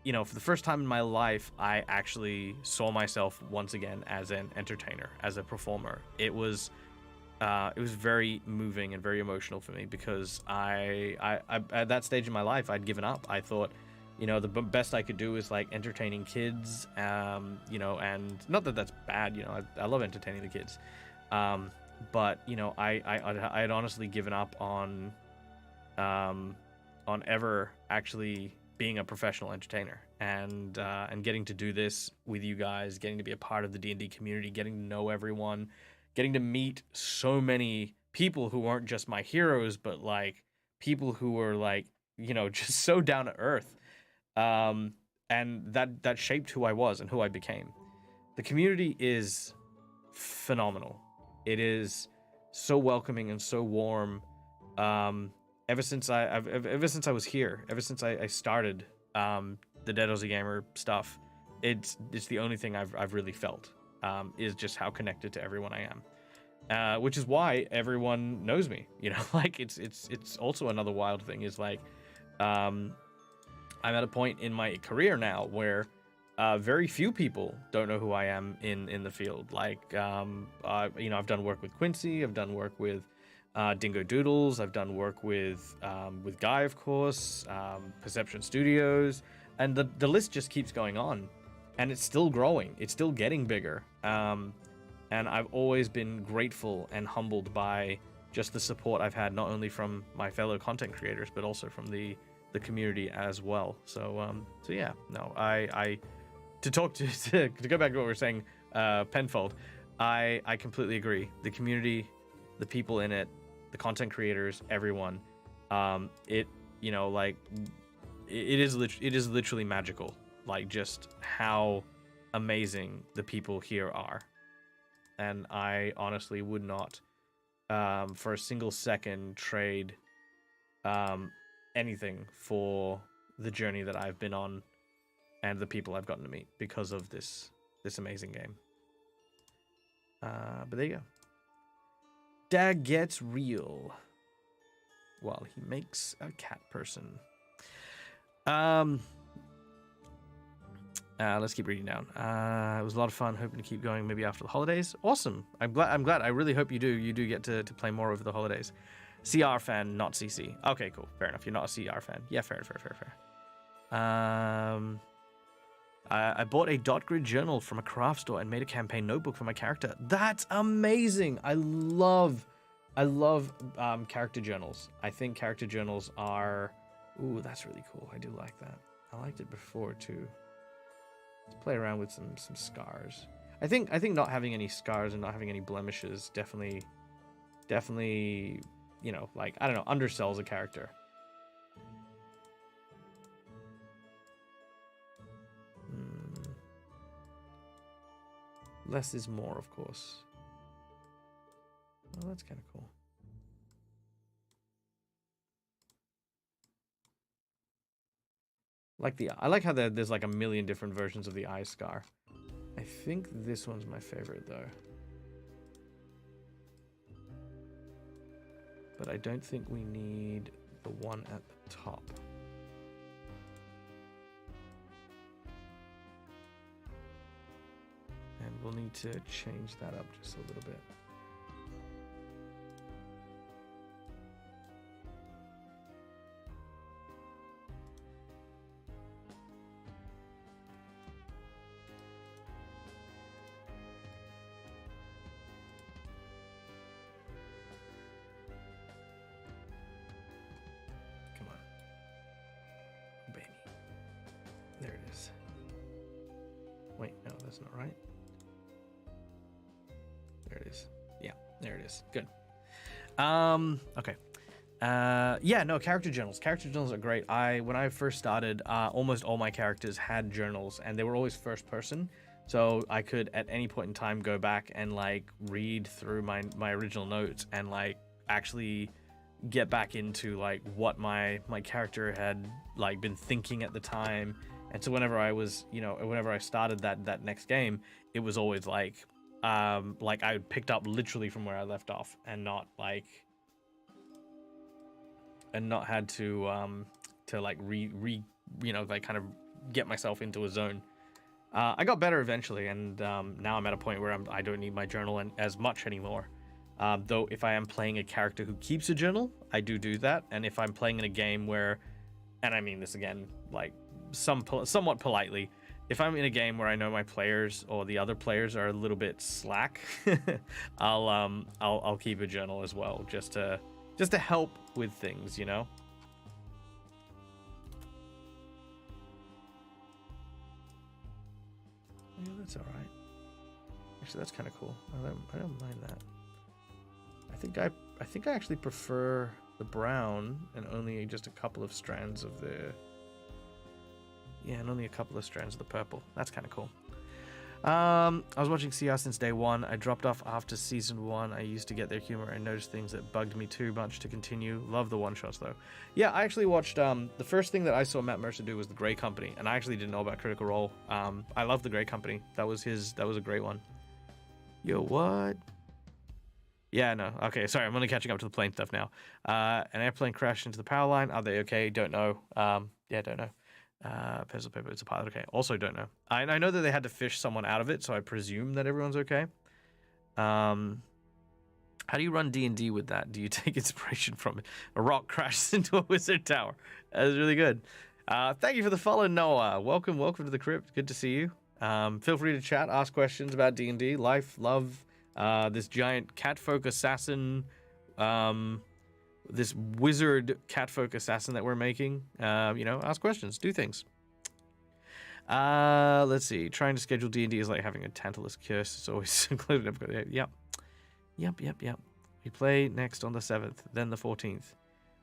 A: you know, for the first time in my life, I actually saw myself once again as an entertainer, as a performer. It was very moving and very emotional for me, because I at that stage in my life, I'd given up. I thought, you know, the best I could do is like entertaining kids, you know, and not that that's bad, you know, I love entertaining the kids. But, you know, I had honestly given up on ever actually being a professional entertainer, and getting to do this with you guys, getting to be a part of the D&D community, getting to know everyone, getting to meet so many people who aren't just my heroes, but like people who were like, you know, just so down to earth. And that shaped who I was and who I became. The community is phenomenal. It is so welcoming and so warm. Ever since I was here, ever since I started the Dead Aussie Gamer stuff, it's the only thing I've really felt, is just how connected to everyone I am. Which is why everyone knows me. You know, like it's also another wild thing is like, I'm at a point in my career now where very few people don't know who I am in the field. Like, you know, I've done work with Quincy, I've done work with Dingo Doodles. I've done work with Guy, of course, Perception Studios, and the list just keeps going on, and it's still growing. It's still getting bigger. And I've always been grateful and humbled by just the support I've had, not only from my fellow content creators, but also from the community as well. So yeah, no, I to talk to go back to what we were saying, Penfold, I completely agree. The community, the people in it, the content creators, everyone, it like it is literally magical. Like just how amazing the people here are, and I honestly would not, for a single second, trade anything for the journey that I've been on and the people I've gotten to meet because of this amazing game. But there you go. Dad gets real while he makes a cat person. Let's keep reading down. It was a lot of fun. Hoping to keep going maybe after the holidays. Awesome. I'm glad. I really hope you do get to play more over the holidays. CR fan, not CC. Okay, cool. Fair enough. You're not a CR fan. Yeah, fair. I bought a dot grid journal from a craft store and made a campaign notebook for my character. That's amazing. I love character journals. I think character journals are... Ooh, that's really cool. I do like that. I liked it before too. Let's play around with some scars. I think not having any scars and not having any blemishes definitely, like, I don't know, undersells a character. Less is more, of course. Well, that's kind of cool. I like how there's like a million different versions of the eye scar. I think this one's my favorite though. But I don't think we need the one at the top. And we'll need to change that up just a little bit. Not right. There it is. Yeah, there it is. Good. Okay. Yeah, no, character journals. Character journals are great. When I first started, almost all my characters had journals, and they were always first person. So I could at any point in time go back and like read through my original notes and like actually get back into like what my character had like been thinking at the time. And so whenever I started that next game, it was always like I picked up literally from where I left off and not had to like like kind of get myself into a zone. I got better eventually, and now I'm at a point where I don't need my journal as much anymore. Though if I am playing a character who keeps a journal, I do that. And if I'm playing in a game where, and I mean this again, like somewhat politely, if I'm in a game where I know my players or the other players are a little bit slack, I'll keep a journal as well, just to help with things, you know. Yeah, that's all right. Actually, that's kind of cool. I don't mind that. I think I actually prefer the brown and only just a couple of strands of the. Yeah, and only a couple of strands of the purple. That's kind of cool. I was watching CR since day one. I dropped off after season 1. I used to get their humor and notice things that bugged me too much to continue. Love the one-shots, though. Yeah, I actually watched... the first thing that I saw Matt Mercer do was The Grey Company, and I actually didn't know about Critical Role. I love The Grey Company. That was a great one. Yo, what? Yeah, no. Okay, sorry. I'm only catching up to the plane stuff now. An airplane crashed into the power line. Are they okay? Don't know. Yeah, don't know. Pencil paper, it's a pilot. Okay, also don't know. I know that they had to fish someone out of it, so I presume that everyone's okay. How do you run D&D with that? Do you take inspiration from it? A rock crashes into a wizard tower. That was really good. Thank you for the follow, Noah. Welcome to the crypt. Good to see you. Feel free to chat, ask questions about D&D, life, love, this giant catfolk assassin, this wizard catfolk assassin that we're making. Ask questions, do things. Let's see. Trying to schedule D&D is like having a Tantalus curse. It's always included. Yep. We play next on the 7th, then the 14th.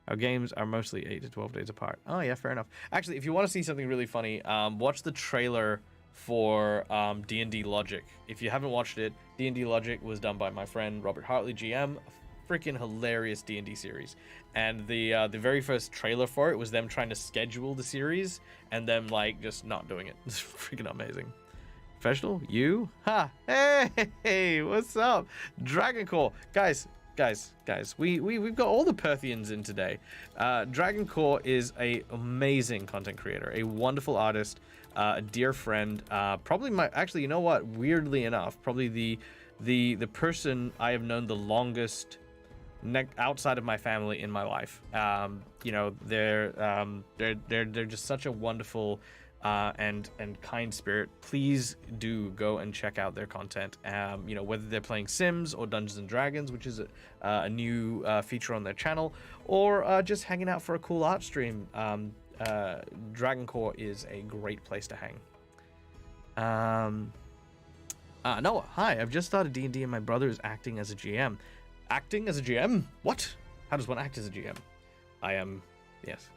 A: Our games are mostly 8 to 12 days apart. Oh, yeah, fair enough. Actually, if you want to see something really funny, watch the trailer for D&D Logic. If you haven't watched it, D&D Logic was done by my friend Robert Hartley, GM. A freaking hilarious D&D series. And the very first trailer for it was them trying to schedule the series and them, like, just not doing it. It's freaking amazing. Professional? You? Ha! Hey! What's up? Dragon Core. Guys, we've got all the Perthians in today. Dragon Core is a amazing content creator, a wonderful artist, a dear friend, probably actually, you know what, weirdly enough, probably the person I have known the longest outside of my family in my life. They're just such a wonderful and kind spirit. Please do go and check out their content. Whether they're playing Sims or Dungeons and Dragons, which is a new feature on their channel, or just hanging out for a cool art stream. Dragon Core is a great place to hang. Noah, hi. I've just started D&D and my brother is acting as a GM. Acting as a GM? What? How does one act as a GM? I am. Yes.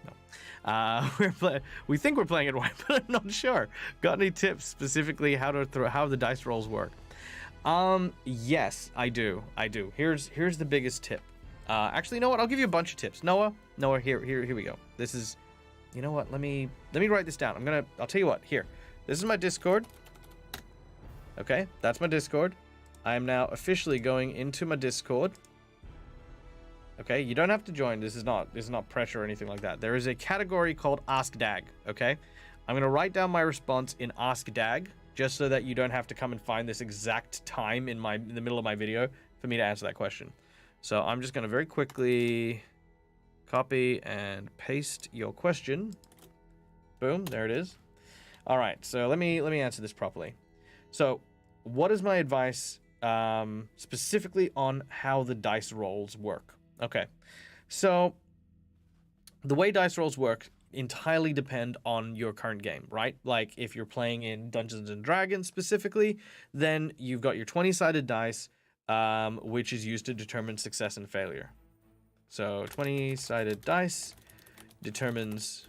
A: No. We think we're playing it right, but I'm not sure. Got any tips specifically how the dice rolls work? Yes, I do. Here's the biggest tip. Actually, you know what? I'll give you a bunch of tips. Noah, here we go. This is. You know what? Let me write this down. I'll tell you what. Here. This is my Discord. Okay, that's my Discord. I am now officially going into my Discord. Okay, you don't have to join. This is not pressure or anything like that. There is a category called Ask Dag, okay? I'm going to write down my response in Ask Dag, just so that you don't have to come and find this exact time in the middle of my video for me to answer that question. So I'm just going to very quickly copy and paste your question. Boom, there it is. All right, so let me answer this properly. So what is my advice specifically on how the dice rolls work? Okay, so the way dice rolls work entirely depend on your current game, right? Like if you're playing in Dungeons and Dragons specifically, then you've got your 20-sided dice, which is used to determine success and failure. So 20-sided dice determines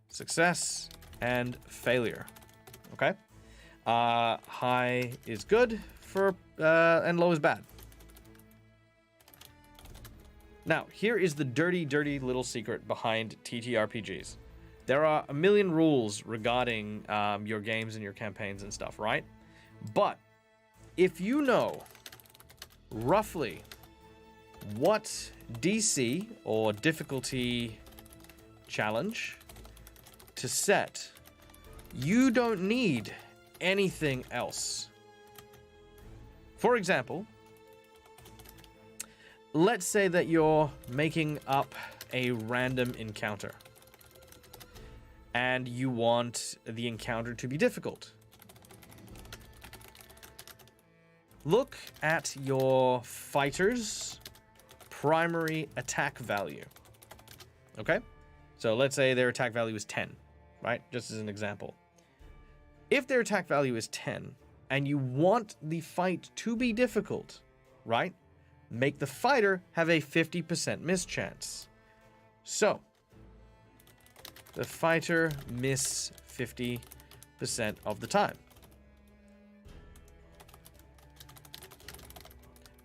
A: success and failure. Okay, high is good for and low is bad. Now, here is the dirty little secret behind TTRPGs. There are a million rules regarding your games and your campaigns and stuff, right? But if you know roughly what DC or difficulty challenge to set, you don't need anything else. For example, let's say that you're making up a random encounter and you want the encounter to be difficult. Look at your fighter's primary attack value. Okay? So let's say their attack value is 10, right? Just as an example. If their attack value is 10 and you want the fight to be difficult, right? Make the fighter have a 50% miss chance. So, the fighter miss 50% of the time.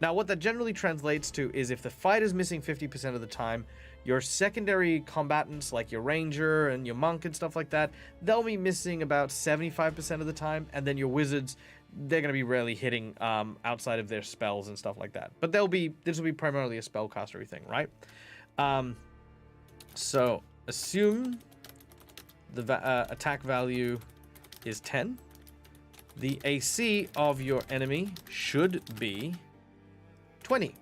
A: Now, what that generally translates to is if the fight is missing 50% of the time, your secondary combatants, like your ranger and your monk and stuff like that, they'll be missing about 75% of the time, and then your wizards, they're going to be rarely hitting outside of their spells and stuff like that. But this will be primarily a spellcastery thing, right? So assume the attack value is 10. The AC of your enemy should be 20.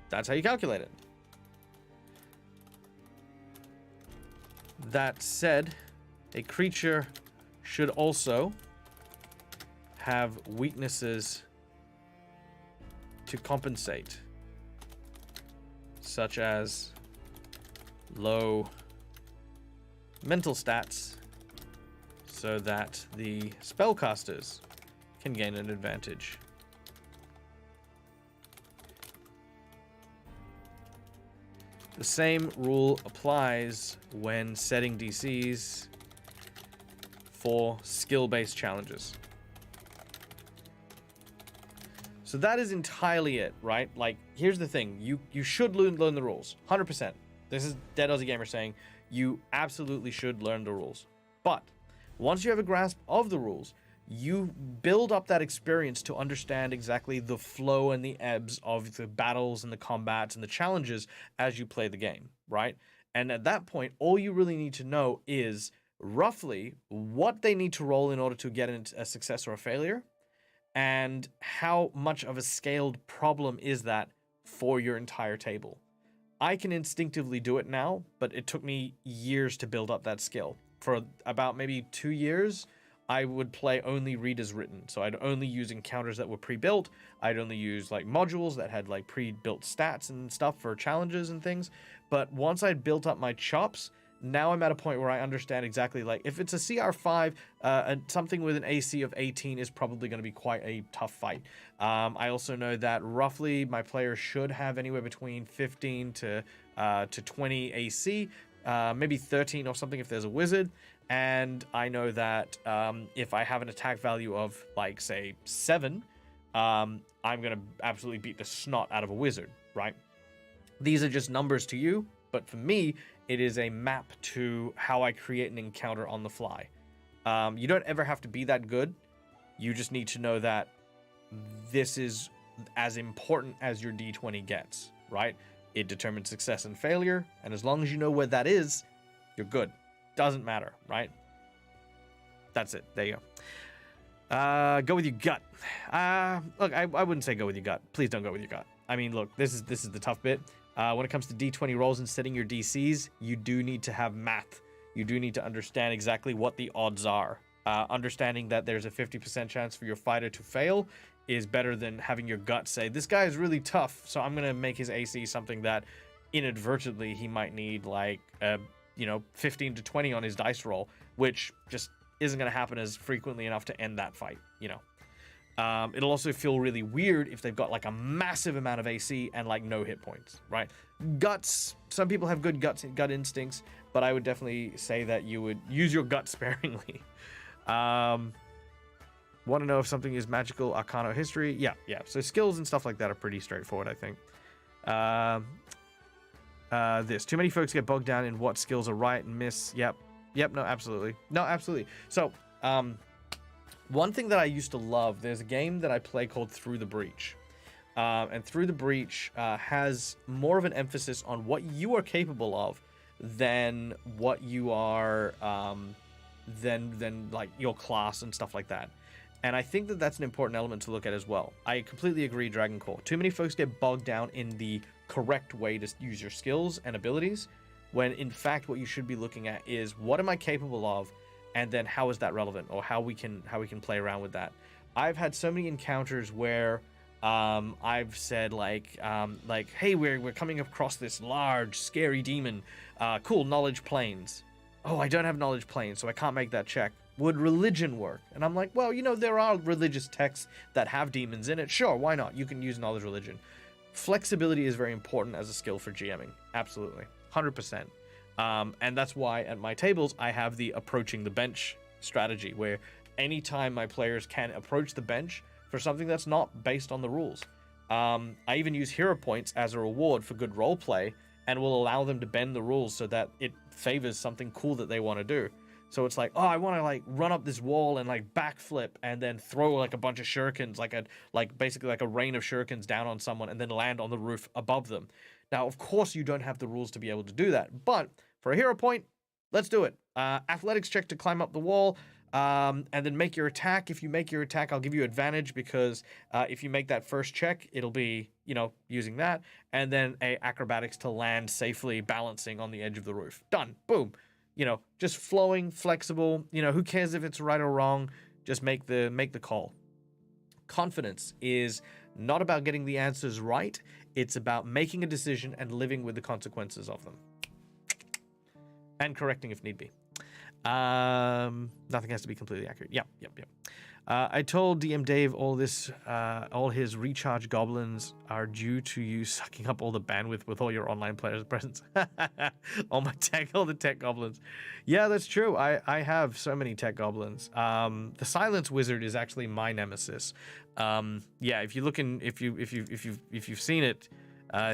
A: That's how you calculate it. That said, a creature should also have weaknesses to compensate, such as low mental stats, so that the spellcasters can gain an advantage. The same rule applies when setting DCs for skill-based challenges. So that is entirely it, right? Like, here's the thing. You should learn the rules, 100%. This is Dead Aussie Gamer saying you absolutely should learn the rules. But once you have a grasp of the rules, you build up that experience to understand exactly the flow and the ebbs of the battles and the combats and the challenges as you play the game, right? And at that point, all you really need to know is roughly what they need to roll in order to get a success or a failure, and how much of a scaled problem is that for your entire table. I can instinctively do it now, but it took me years to build up that skill. For about maybe 2 years, I would play only read as written. So I'd only use encounters that were pre-built. I'd only use like modules that had like pre-built stats and stuff for challenges and things. But once I'd built up my chops, now I'm at a point where I understand exactly, like, if it's a CR5, and something with an AC of 18 is probably going to be quite a tough fight. I also know that roughly my players should have anywhere between 15 to 20 AC, maybe 13 or something if there's a wizard. And I know that if I have an attack value of, like, say, 7, I'm going to absolutely beat the snot out of a wizard, right? These are just numbers to you, but for me, it is a map to how I create an encounter on the fly. You don't ever have to be that good. You just need to know that this is as important as your D20 gets, right? It determines success and failure, and as long as you know where that is, you're good. Doesn't matter, right? That's it. There you go. Go with your gut. Look, I wouldn't say go with your gut. Please don't go with your gut. I mean, look, this is the tough bit. When it comes to D20 rolls and setting your DCs, you do need to have math. You do need to understand exactly what the odds are. Understanding that there's a 50% chance for your fighter to fail is better than having your gut say, this guy is really tough, so I'm going to make his AC something that inadvertently he might need, like, 15 to 20 on his dice roll, which just isn't going to happen as frequently enough to end that fight, It'll also feel really weird if they've got like a massive amount of AC and like no hit points, right? Guts, some people have good gut instincts, but I would definitely say that you would use your gut sparingly. Want to know if something is magical, arcana, or history? Yeah. So skills and stuff like that are pretty straightforward, I think. Too many folks get bogged down in what skills are right and miss. Yep, no, absolutely. So, one thing that I used to love, there's a game that I play called Through the Breach. And Through the Breach has more of an emphasis on what you are capable of than what you are, than like your class and stuff like that. And I think that that's an important element to look at as well. I completely agree, Dragon Core. Too many folks get bogged down in the correct way to use your skills and abilities, when in fact what you should be looking at is, what am I capable of? And then how is that relevant, or how we can play around with that. I've had so many encounters where I've said like, hey, we're coming across this large, scary demon. Cool, knowledge planes. Oh, I don't have knowledge planes, so I can't make that check. Would religion work? And I'm like, well, there are religious texts that have demons in it. Sure, why not? You can use knowledge religion. Flexibility is very important as a skill for GMing. Absolutely, 100%. And that's why at my tables, I have the approaching the bench strategy, where anytime my players can approach the bench for something that's not based on the rules. I even use hero points as a reward for good role play, and will allow them to bend the rules so that it favors something cool that they want to do. So it's like, oh, I want to like run up this wall and like backflip and then throw like a bunch of shurikens, basically like a rain of shurikens down on someone, and then land on the roof above them. Now, of course, you don't have the rules to be able to do that, but for a hero point, let's do it. Athletics check to climb up the wall. and then make your attack. If you make your attack, I'll give you advantage because if you make that first check, it'll be, using that. And then a acrobatics to land safely, balancing on the edge of the roof. Done. Boom. Just flowing, flexible. Who cares if it's right or wrong? Just make the call. Confidence is not about getting the answers right. It's about making a decision and living with the consequences of them. And correcting if need be. Nothing has to be completely accurate. Yep. I told DM Dave all his recharge goblins are due to you sucking up all the bandwidth with all your online players' presence. all the tech goblins. Yeah, that's true. I have so many tech goblins. The Silence Wizard is actually my nemesis. Yeah, if you've seen it,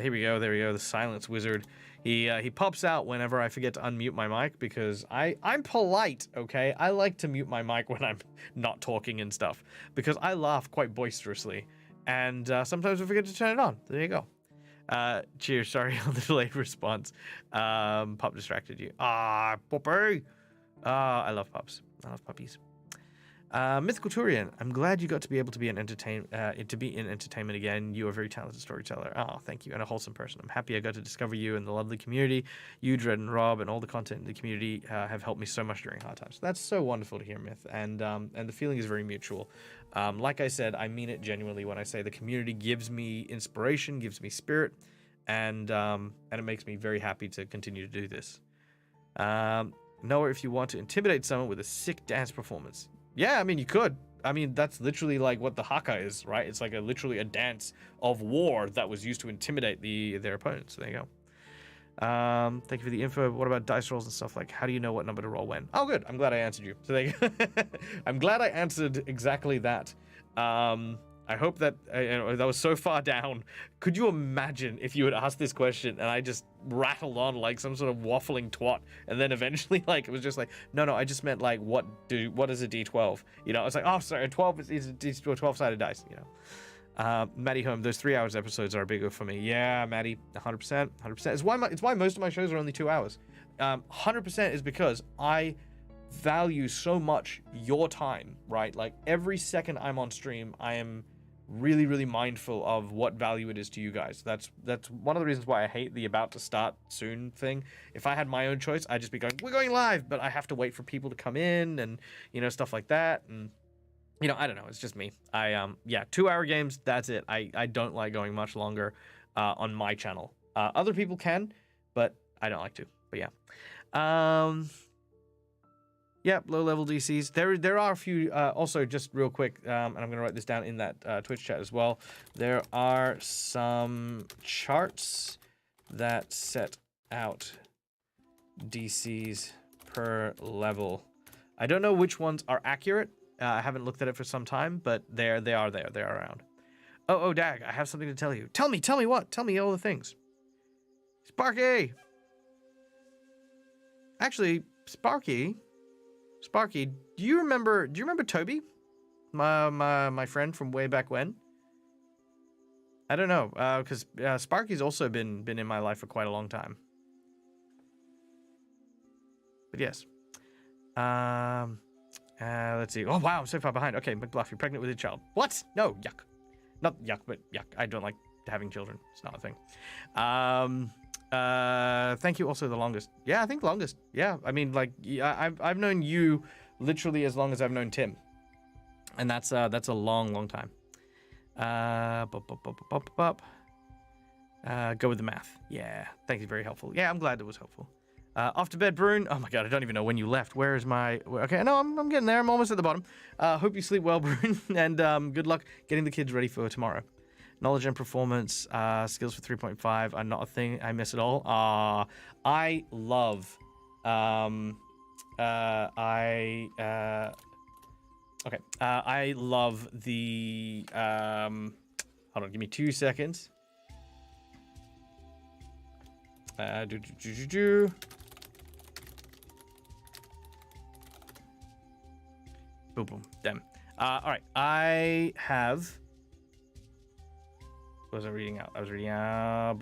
A: here we go. There we go. The Silence Wizard. He pops out whenever I forget to unmute my mic because I'm polite, okay? I like to mute my mic when I'm not talking and stuff because I laugh quite boisterously, and sometimes I forget to turn it on. There you go. Cheers. Sorry on the delayed response. Pup distracted you. Puppy. I love pups. I love puppies. Mythical Turian, I'm glad you got to be able to be in entertainment again. You are a very talented storyteller. Oh, thank you, and a wholesome person. I'm happy I got to discover you and the lovely community. You, Dread, and Rob, and all the content in the community have helped me so much during hard times. That's so wonderful to hear, Myth, and the feeling is very mutual. Like I said, I mean it genuinely when I say the community gives me inspiration, gives me spirit, and it makes me very happy to continue to do this. Know if you want to intimidate someone with a sick dance performance. Yeah, I mean, you could. I mean, that's literally like what the haka is, right? It's like literally a dance of war that was used to intimidate their opponents. So there you go. Thank you for the info. What about dice rolls and stuff? Like, how do you know what number to roll when? Oh, good. I'm glad I answered you. So there you go. I'm glad I answered exactly that. I hope that that was so far down. Could you imagine if you had asked this question and I just rattled on like some sort of waffling twat, and then eventually like it was just like, no, I just meant like what is a D12? It's like, oh, sorry, a 12 is a 12-sided dice. Maddie Home, those 3 hours episodes are bigger for me. Yeah, Maddie, 100%. It's why most of my shows are only 2 hours. 100% is because I value so much your time, right? Like every second I'm on stream, I am really, really mindful of what value it is to you guys. That's one of the reasons why I hate the about to start soon thing. If I had my own choice, I'd just be going, we're going live, but I have to wait for people to come in and stuff like that. And I don't know, it's just me. I 2 hour games, that's it. I don't like going much longer on my channel. Other people can, but I don't like to. But yeah. Yep, low-level DCs. There are a few, also just real quick, and I'm going to write this down in that Twitch chat as well. There are some charts that set out DCs per level. I don't know which ones are accurate. I haven't looked at it for some time, but they are there. They are around. Oh, Dag, I have something to tell you. Tell me what? Tell me all the things. Sparky! Actually, Sparky, do you remember Toby? My friend from way back when? I don't know, because Sparky's also been in my life for quite a long time. But yes. Let's see. Oh wow, I'm so far behind. Okay, McBluff, you're pregnant with a child. What? No, yuck. Not yuck, but yuck. I don't like having children. It's not a thing. Thank you also the longest. Yeah, I think longest. Yeah, I mean, like, I've known you literally as long as I've known Tim, and that's a long time. Go with the math. Yeah, thank you, very helpful. Yeah, I'm glad it was helpful. Off to bed, Brune. Oh my god, I don't even know when you left. Where is my... Okay, no, I'm getting there. I'm almost at the bottom. Hope you sleep well, Brune, and good luck getting the kids ready for tomorrow. Knowledge and performance, skills for 3.5 are not a thing I miss at all. I love... I love the... hold on, give me 2 seconds. Boom, damn. All right, I have... What was I reading out? I was reading out...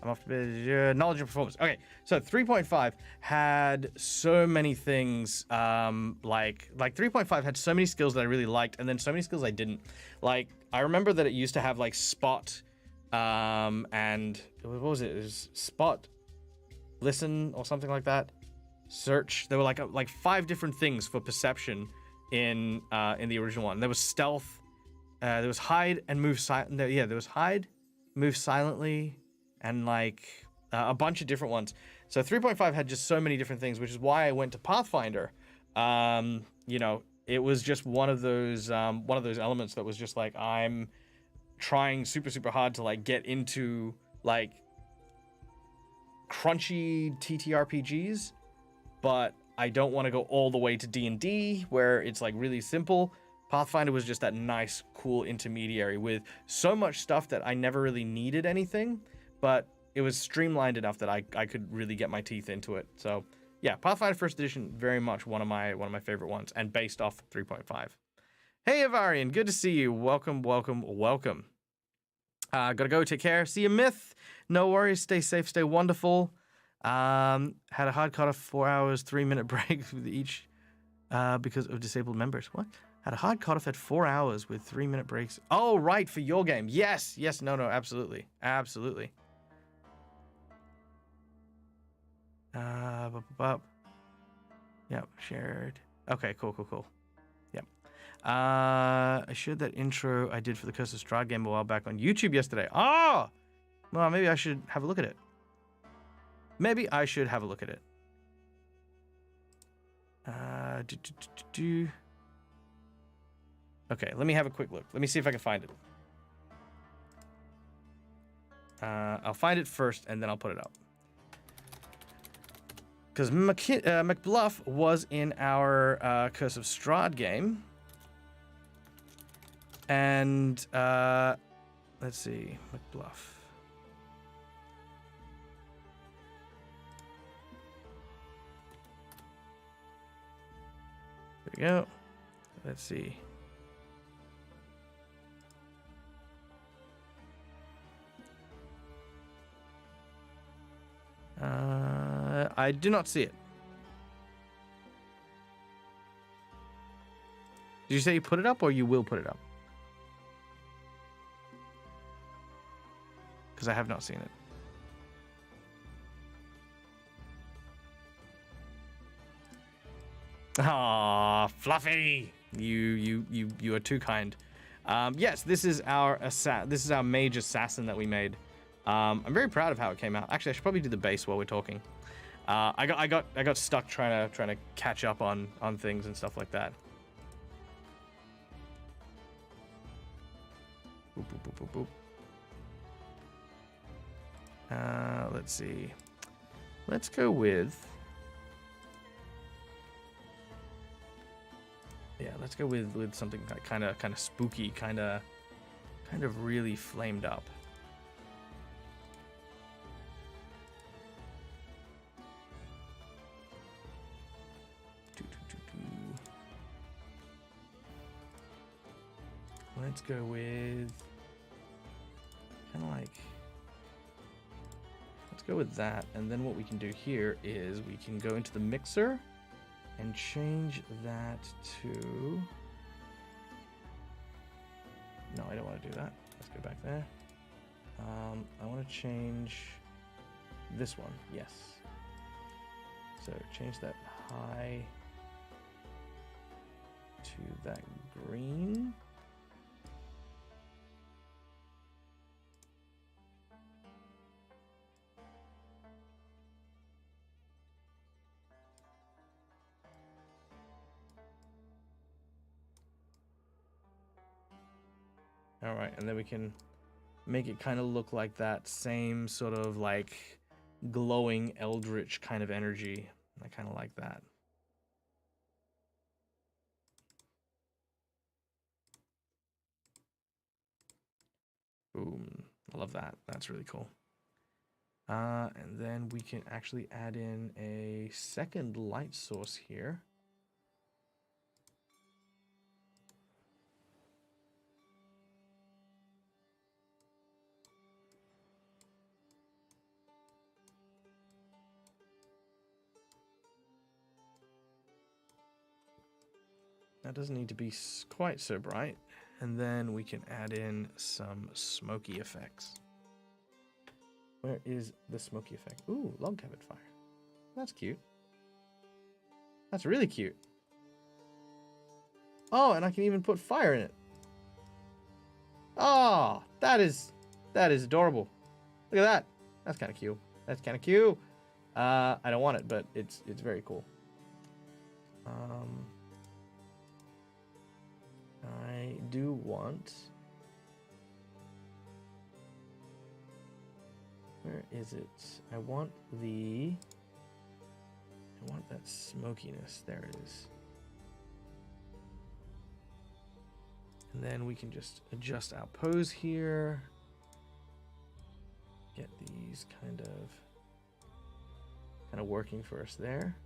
A: I'm off to knowledge and performance. Okay, so 3.5 had so many things. Like 3.5 had so many skills that I really liked, and then so many skills I didn't. Like I remember that it used to have like spot, and what was it? It was spot, listen, or something like that. Search. There were like 5 different things for perception in the original one. There was stealth. There was hide and move silent. Yeah, there was hide, move silently, and like a bunch of different ones. So 3.5 had just so many different things, which is why I went to Pathfinder. You know, it was just one of those elements that was just like, I'm trying super hard to like get into like crunchy TTRPGs, but I don't want to go all the way to D&D where it's like really simple. Pathfinder was just that nice, cool intermediary with so much stuff that I never really needed anything, but it was streamlined enough that I could really get my teeth into it. So yeah, Pathfinder First Edition, very much one of my favorite ones, and based off 3.5. Hey Avarian, good to see you. Welcome. Gotta go, take care. See you, Myth. No worries, stay safe, stay wonderful. Had a hard cut of 4 hours, 3-minute break with each because of disabled members. What? Had a hard cutoff at 4 hours with 3-minute breaks. Oh, right, for your game. Yes, no, absolutely. Yep, shared. Okay, cool. Yep. I shared that intro I did for the Curse of Strahd game a while back on YouTube yesterday. Oh! Well, maybe I should have a look at it. Okay, let me have a quick look. Let me see if I can find it. I'll find it first, and then I'll put it up. Because McBluff was in our Curse of Strahd game. And, let's see, McBluff. There we go. Let's see. I do not see it. Did you say you put it up or you will put it up? Because I have not seen it. Ah, Fluffy! You are too kind. Yes, this is our mage assassin that we made. I'm very proud of how it came out. Actually, I should probably do the base while we're talking. I got stuck trying to catch up on things and stuff like that. Boop. Let's see. Let's go with. Yeah, let's go with something kind of spooky, kind of really flamed up. Let's go with kind of like. Let's go with that, and then what we can do here is we can go into the mixer and change that to. No, I don't want to do that. Let's go back there. I want to change this one. Yes. So change that high to that green. All right, and then we can make it kind of look like that same sort of like glowing eldritch kind of energy. I kind of like that. Boom. I love that. That's really cool. And then we can actually add in a second light source here. That doesn't need to be quite so bright. And then we can add in some smoky effects. Where is the smoky effect? Ooh, log cabin fire. That's cute. That's really cute. Oh, and I can even put fire in it. Oh, that is adorable. Look at that. That's kind of cute. That's kind of cute. I don't want it, but it's very cool. I do want. Where is it? I want that smokiness. There it is. And then we can just adjust our pose here. Get these kind of working for us there.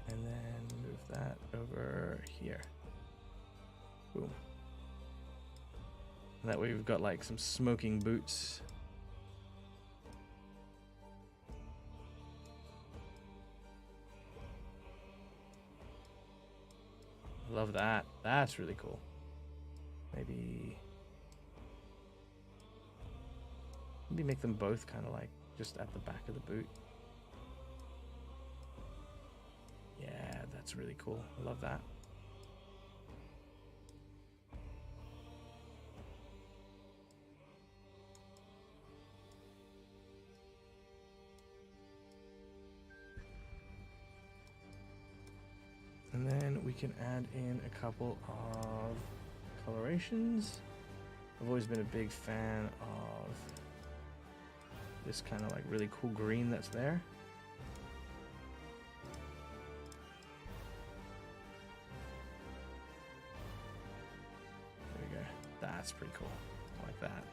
A: And then move that over here. Boom. And that way we've got like some smoking boots. Love that. That's really cool. Maybe make them both kind of like just at the back of the boot. Yeah, that's really cool. I love that. And then we can add in a couple of colorations. I've always been a big fan of this kind of like really cool green that's there. There we go. That's pretty cool. I like that.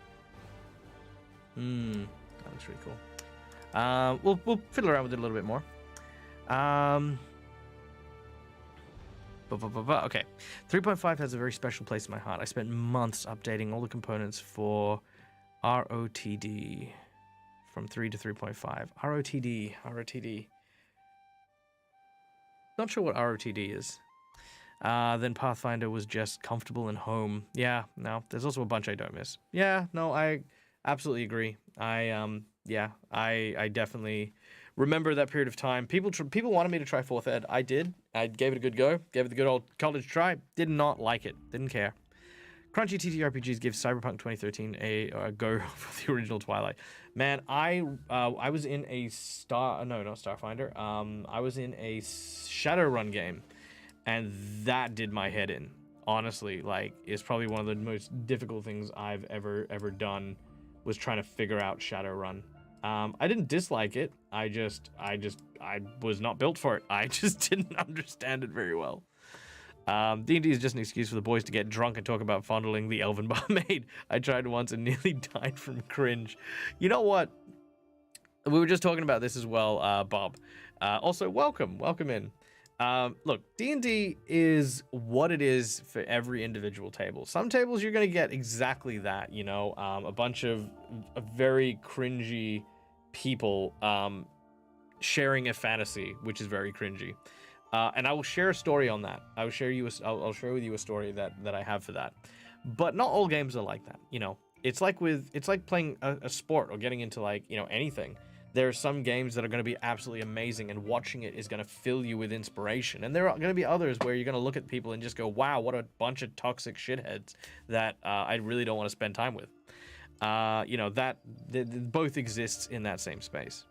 A: That looks really cool. We'll fiddle around with it a little bit more. Okay, 3.5 has a very special place in my heart. I spent months updating all the components for ROTD from 3 to 3.5. ROTD. Not sure what ROTD is. Then Pathfinder was just comfortable and home. Yeah, no, there's also a bunch I don't miss. Yeah, no, I absolutely agree. I definitely remember that period of time. People wanted me to try 4th Ed. I did. I gave it a good go. Gave it the good old college try. Did not like it. Didn't care. Crunchy TTRPGs give Cyberpunk 2013 a go for the original Twilight. Man, I was in a not Starfinder. I was in a Shadowrun game, and that did my head in. Honestly, like, it's probably one of the most difficult things I've ever done, was trying to figure out Shadowrun. I didn't dislike it. I was not built for it. I just didn't understand it very well. D&D is just an excuse for the boys to get drunk and talk about fondling the elven barmaid. I tried once and nearly died from cringe. You know what? We were just talking about this as well, Bob. Also, welcome in. Look, D&D is what it is for every individual table. Some tables you're going to get exactly that, you know, a bunch of very cringy people sharing a fantasy, which is very cringy. And I will share a story on that. I'll share with you a story that I have for that. But not all games are like that, you know. It's like playing a sport or getting into, like, you know, anything. There are some games that are going to be absolutely amazing, and watching it is going to fill you with inspiration. And there are going to be others where you're going to look at people and just go, wow, what a bunch of toxic shitheads that I really don't want to spend time with. You know, that both exists in that same space.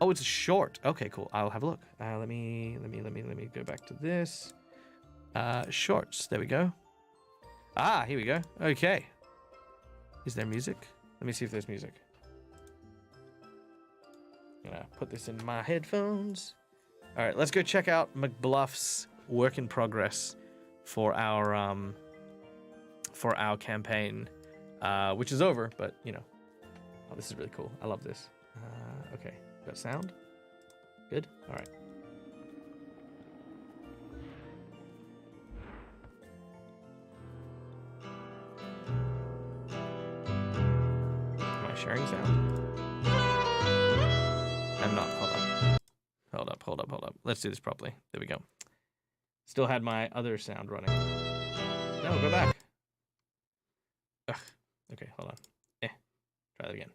A: Oh, it's short. Okay, cool. I'll have a look. Let me go back to this. Shorts. There we go. Ah, here we go. Okay. Is there music? Let me see if there's music. I'm gonna put this in my headphones. All right, let's go check out McBluff's work in progress for our campaign, which is over. But you know, oh, this is really cool. I love this. Okay, got sound. Good? All right. Am I sharing sound? I'm not. Hold up. Hold up, hold up, hold up. Let's do this properly. There we go. Still had my other sound running. No, go back. Ugh. Okay, hold on. Try that again.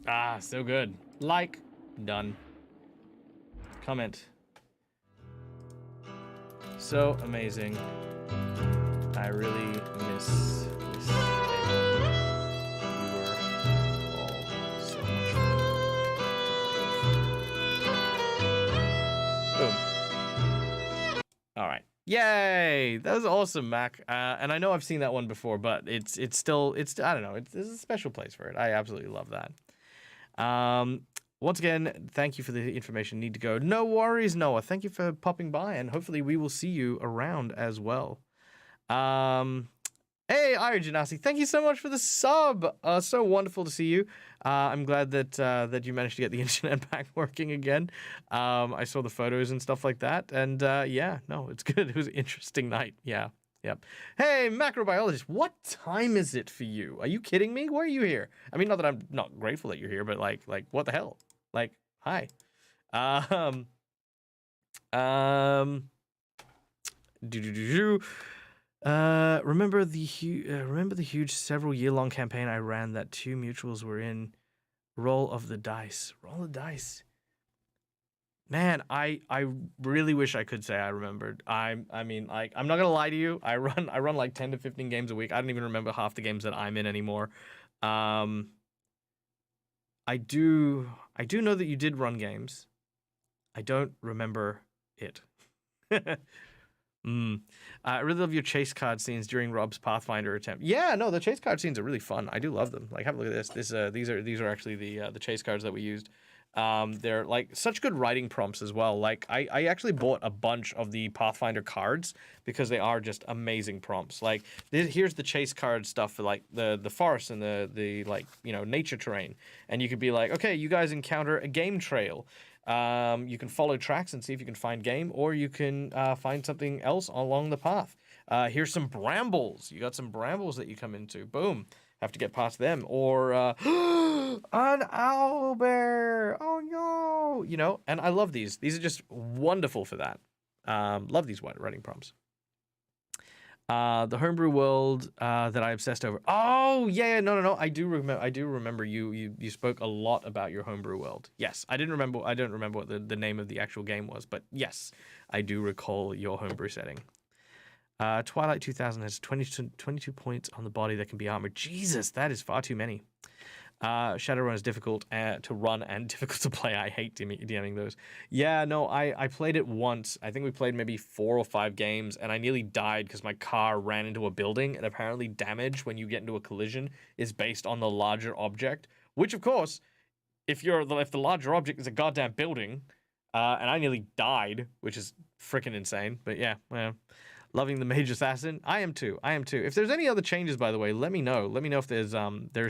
A: Ah, so good. Like, done. Comment. So amazing. I really miss this table. You were all so much fun to play with. Boom. All right. Yay! That was awesome, Mac. And I know I've seen that one before, but it's still I don't know. It's a special place for it. I absolutely love that. Once again, thank you for the information. Need to go. No worries, Noah. Thank you for popping by, and hopefully we will see you around as well. Hey, Iron Genasi, thank you so much for the sub. So wonderful to see you. I'm glad that that you managed to get the internet back working again. I saw the photos and stuff like that, and yeah, no, it's good. It was an interesting night. Yeah. Yep. Hey, macrobiologist, what time is it for you? Are you kidding me? Why are you here? I mean, not that I'm not grateful that you're here, but like, what the hell? Like, hi. Remember the huge several-year-long campaign I ran that 2 mutuals were in? Roll of the dice. Roll the dice. Man, I really wish I could say I remembered. I mean, like, I'm not gonna lie to you. I run like 10 to 15 games a week. I don't even remember half the games that I'm in anymore. I do know that you did run games. I don't remember it. I really love your chase card scenes during Rob's Pathfinder attempt. Yeah, no, the chase card scenes are really fun. I do love them. Like, have a look at this. These are actually the chase cards that we used. They're like such good writing prompts as well. Like, I actually bought a bunch of the Pathfinder cards because they are just amazing prompts. Like, here's the chase card stuff for like the forest and the like, you know, nature terrain, and you could be like, okay, you guys encounter a game trail. You can follow tracks and see if you can find game, or you can find something else along the path. Here's some brambles. You got some brambles that you come into. Boom. Have to get past them. Or an owlbear. Oh no. You know, and I love these. These are just wonderful for that. Love these writing prompts. The homebrew world that I obsessed over. Oh yeah, no. I do remember you spoke a lot about your homebrew world. Yes, I don't remember what the name of the actual game was, but yes, I do recall your homebrew setting. Twilight 2000 has 22 points on the body that can be armored. Jesus, that is far too many. Shadowrun is difficult to run and difficult to play. I hate DMing those. Yeah, no, I played it once. I think we played maybe 4 or 5 games, and I nearly died because my car ran into a building, and apparently damage when you get into a collision is based on the larger object, which, of course, if the larger object is a goddamn building, and I nearly died, which is freaking insane, but yeah, well... Loving the Mage Assassin. I am too. If there's any other changes, by the way, let me know. Let me know if there's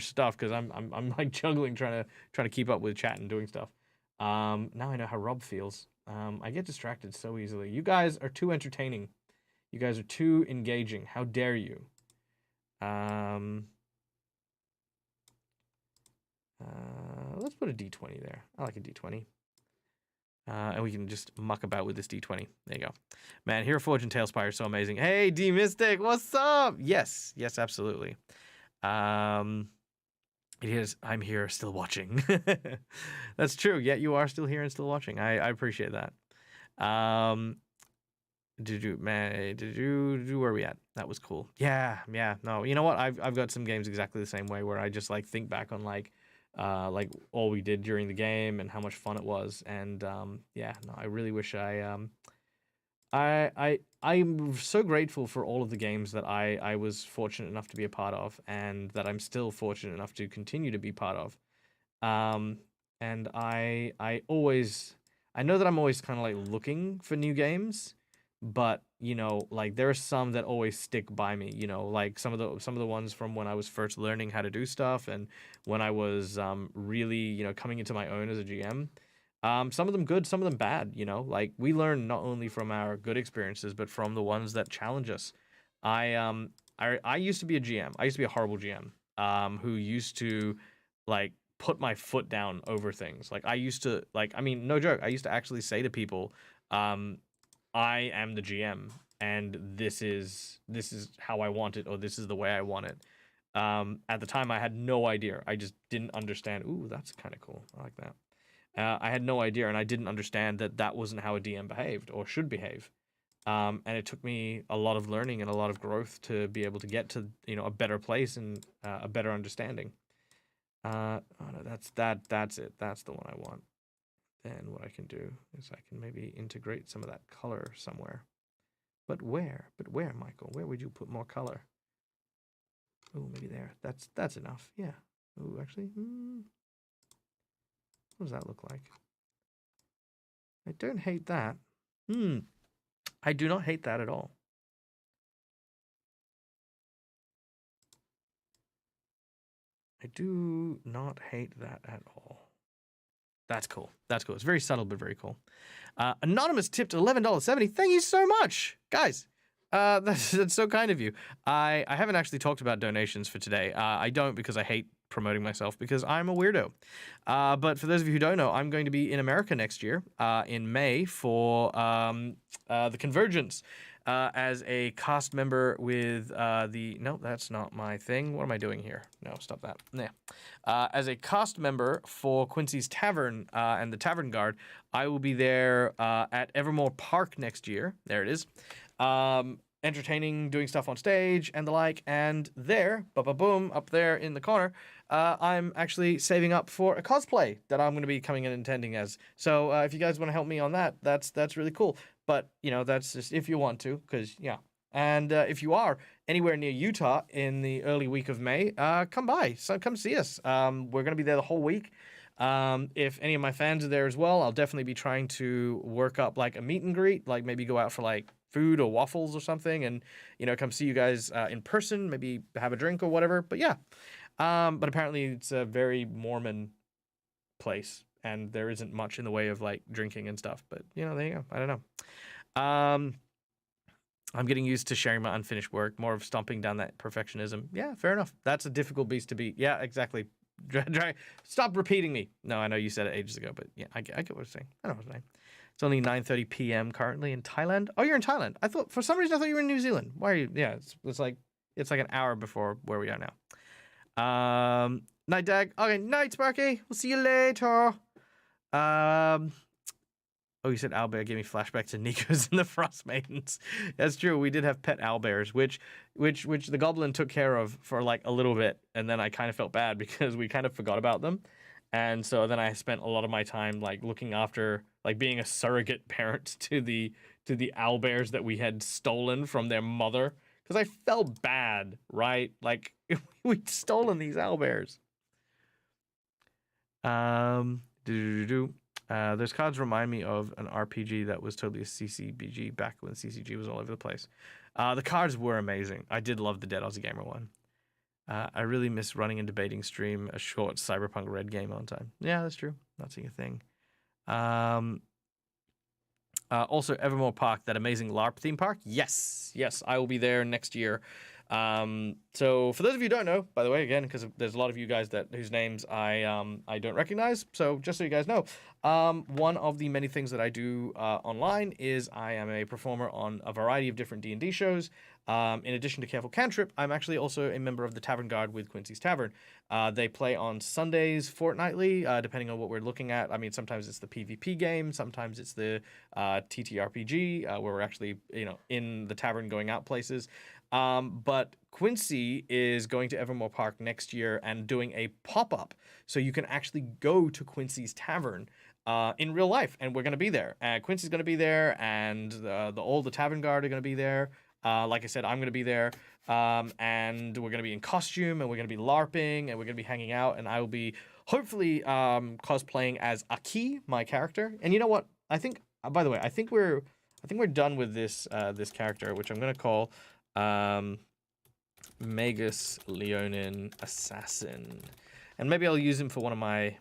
A: stuff, because I'm like juggling trying to keep up with chat and doing stuff. Now I know how Rob feels. I get distracted so easily. You guys are too entertaining. You guys are too engaging. How dare you? Let's put a D20 there. I like a D20. And we can just muck about with this D20. There you go. Man, Heroforge and Tailspire are so amazing. Hey, D-Mystic, what's up? Yes, absolutely. It is. I'm here still watching. That's true. Yeah, you are still here and still watching. I appreciate that. where are we at? That was cool. Yeah, yeah. No, you know what? I've got some games exactly the same way where I just like think back on like all we did during the game and how much fun it was. And yeah, no, I really wish I'm so grateful for all of the games that I was fortunate enough to be a part of, and that I'm still fortunate enough to continue to be part of. Um, and I always I know that I'm always kind of like looking for new games, but you know, like there are some that always stick by me. You know, like some of the ones from when I was first learning how to do stuff, and when I was really coming into my own as a GM. Some of them good, some of them bad. You know, like we learn not only from our good experiences, but from the ones that challenge us. I used to be a GM. I used to be a horrible GM. Who used to like put my foot down over things. Like I used to like I mean, no joke, I used to actually say to people, um, I am the GM and this is how I want it, or this is the way I want it. At the time I had no idea. I just didn't understand. Ooh, that's kind of cool. I like that. I had no idea, and I didn't understand that that wasn't how a DM behaved or should behave. And it took me a lot of learning and a lot of growth to be able to get to a better place and a better understanding. Oh no, that's it. That's the one I want. Then what I can do is I can maybe integrate some of that color somewhere. But where? But where, Michael? Where would you put more color? Oh, maybe there. That's enough. Yeah. Oh, actually, what does that look like? I don't hate that. I do not hate that at all. I do not hate that at all. That's cool. That's cool. It's very subtle, but very cool. Anonymous tipped $11.70. Thank you so much, guys. That's so kind of you. I haven't actually talked about donations for today. I don't, because I hate promoting myself because I'm a weirdo. But for those of you who don't know, I'm going to be in America next year, in May, for the Convergence. As a cast member with no, that's not my thing. What am I doing here? No, stop that. Yeah. As a cast member for Quincy's Tavern and the Tavern Guard, I will be there at Evermore Park next year. There it is. Entertaining, doing stuff on stage and the like. And there, boom, up there in the corner, I'm actually saving up for a cosplay that I'm going to be coming and attending as. So if you guys want to help me on that, that's really cool. But that's just if you want to, because yeah. And if you are anywhere near Utah in the early week of May, come by. So come see us. We're gonna be there the whole week. If any of my fans are there as well, I'll definitely be trying to work up like a meet and greet, like maybe go out for like food or waffles or something, and come see you guys in person, maybe have a drink or whatever. But yeah, but apparently it's a very Mormon place, and there isn't much in the way of like drinking and stuff. But there you go. I don't know. I'm getting used to sharing my unfinished work, more of stomping down that perfectionism. Yeah, fair enough. That's a difficult beast to beat. Yeah, exactly. Stop repeating me. No, I know you said it ages ago, but yeah, I get what you're saying. I know what you're saying. It's only 9:30 p.m. currently in Thailand. Oh, you're in Thailand. I thought, for some reason, I thought you were in New Zealand. Why are you? Yeah, it's like an hour before where we are now. Night, Dag. Okay, night, Sparky. We'll see you later. Oh, you said owlbear gave me flashback to Nico's and the Frost Maidens. That's true. We did have pet owlbears, which the goblin took care of for like a little bit, and then I kind of felt bad because we kind of forgot about them, and so then I spent a lot of my time like looking after, like being a surrogate parent to the owlbears that we had stolen from their mother, because I felt bad, right? Like we'd stolen these owlbears. Those cards remind me of an RPG that was totally a CCBG back when CCG was all over the place. The cards were amazing. I did love the Dead Aussie Gamer one. I really miss running and debating stream a short Cyberpunk Red game on time. Yeah, that's true. Not seeing a thing. Also, Evermore Park, that amazing LARP theme park. Yes, I will be there next year. So for those of you who don't know, by the way, again, because there's a lot of you guys whose names I don't recognize, so just so you guys know, one of the many things that I do online is I am a performer on a variety of different D&D shows. In addition to Careful Cantrip, I'm actually also a member of the Tavern Guard with Quincy's Tavern. They play on Sundays fortnightly, depending on what we're looking at. I mean, sometimes it's the PvP game, sometimes it's the TTRPG, where we're actually, in the tavern going out places. But Quincy is going to Evermore Park next year and doing a pop-up, so you can actually go to Quincy's Tavern in real life, and we're going to be there. Quincy's going to be there, and the Tavern Guard are going to be there. Like I said, I'm going to be there, and we're going to be in costume, and we're going to be LARPing, and we're going to be hanging out, and I will be hopefully cosplaying as Aki, my character. And you know what? I think, by the way, I think we're done with this character, which I'm going to call Magus Leonin Assassin. And maybe I'll use him for one of my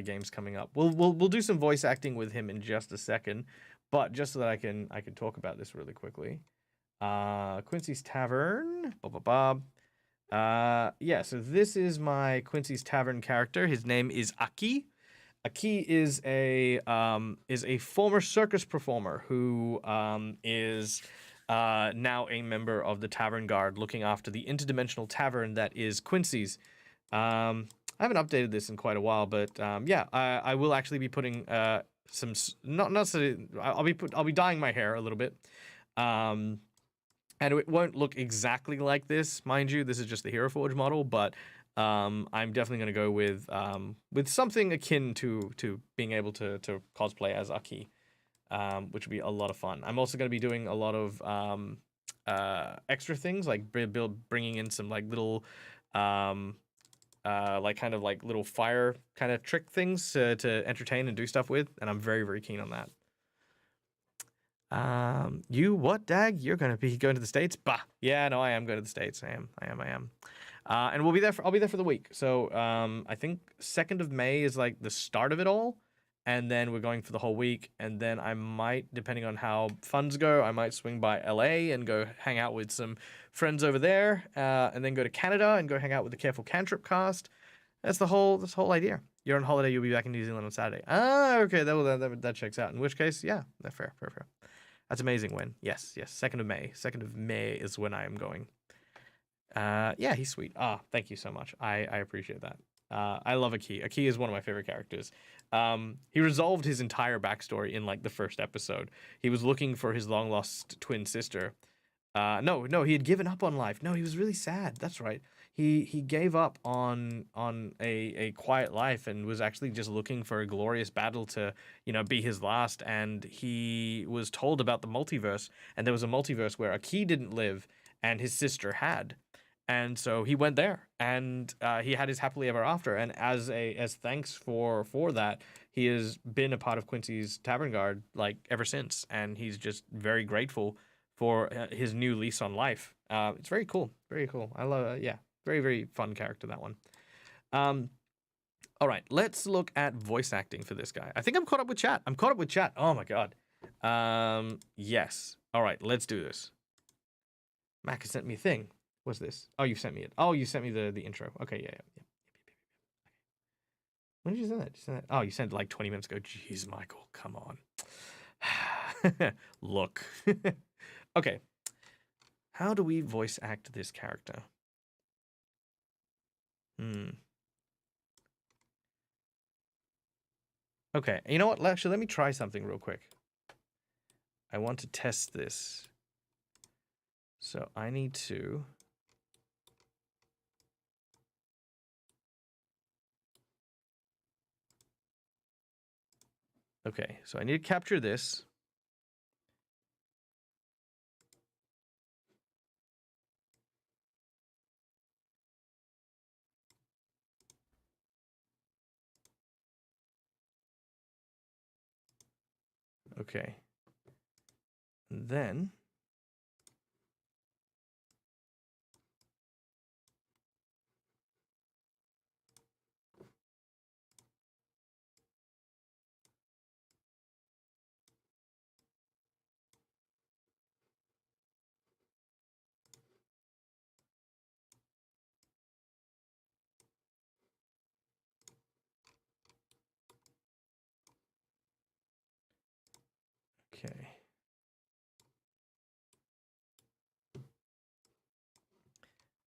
A: games coming up. We'll do some voice acting with him in just a second, but just so that I can talk about this really quickly. Quincy's Tavern. Yeah, so this is my Quincy's Tavern character. His name is Aki. Aki is a former circus performer who is now a member of the Tavern Guard, looking after the interdimensional tavern that is Quincy's. I haven't updated this in quite a while, but yeah, I will actually be putting some not so I'll be dyeing my hair a little bit, and it won't look exactly like this, mind you. This is just the Heroforge model, but I'm definitely going to go with something akin to being able to cosplay as Aki, which would be a lot of fun. I'm also going to be doing a lot of extra things, like bringing in some like little like kind of like little fire kind of trick things to entertain and do stuff with, and I'm very, very keen on that. You what, Dag? You're gonna be going to the States? Bah. Yeah, no, I am going to the States. I am. And we'll be there. I'll be there for the week. So I think 2nd of May is like the start of it all, and then we're going for the whole week. And then I might, depending on how funds go, I might swing by LA and go hang out with some friends over there, and then go to Canada and go hang out with the Careful Cantrip cast. That's the whole idea. You're on holiday. You'll be back in New Zealand on Saturday. Ah, okay. That checks out. In which case, yeah, fair. That's amazing. When? Yes. 2nd of May. 2nd of May is when I am going. Yeah, he's sweet. Thank you so much. I appreciate that. I love Aki. Aki is one of my favorite characters. He resolved his entire backstory in like the first episode. He was looking for his long lost twin sister. No, he had given up on life. No, he was really sad. That's right. He gave up on a quiet life and was actually just looking for a glorious battle to, be his last. And he was told about the multiverse, and there was a multiverse where Aki didn't live and his sister had. And so he went there, and he had his happily ever after. And as thanks for that, he has been a part of Quincy's Tavern Guard like ever since, and he's just very grateful for his new lease on life. It's very cool. Very cool. I love it. Yeah. Very, very fun character, that one. All right. Let's look at voice acting for this guy. I think I'm caught up with chat. Oh, my God. Yes. All right. Let's do this. Mac has sent me a thing. What's this? Oh, you sent me it. Oh, you sent me the intro. Okay. Yeah. When did you send that? Oh, you sent it like 20 minutes ago. Jeez, Michael. Come on. Look. Okay. How do we voice act this character? Okay, you know what? Actually, let me try something real quick. I want to test this. So I need to... Okay, so I need to capture this. Okay. And then...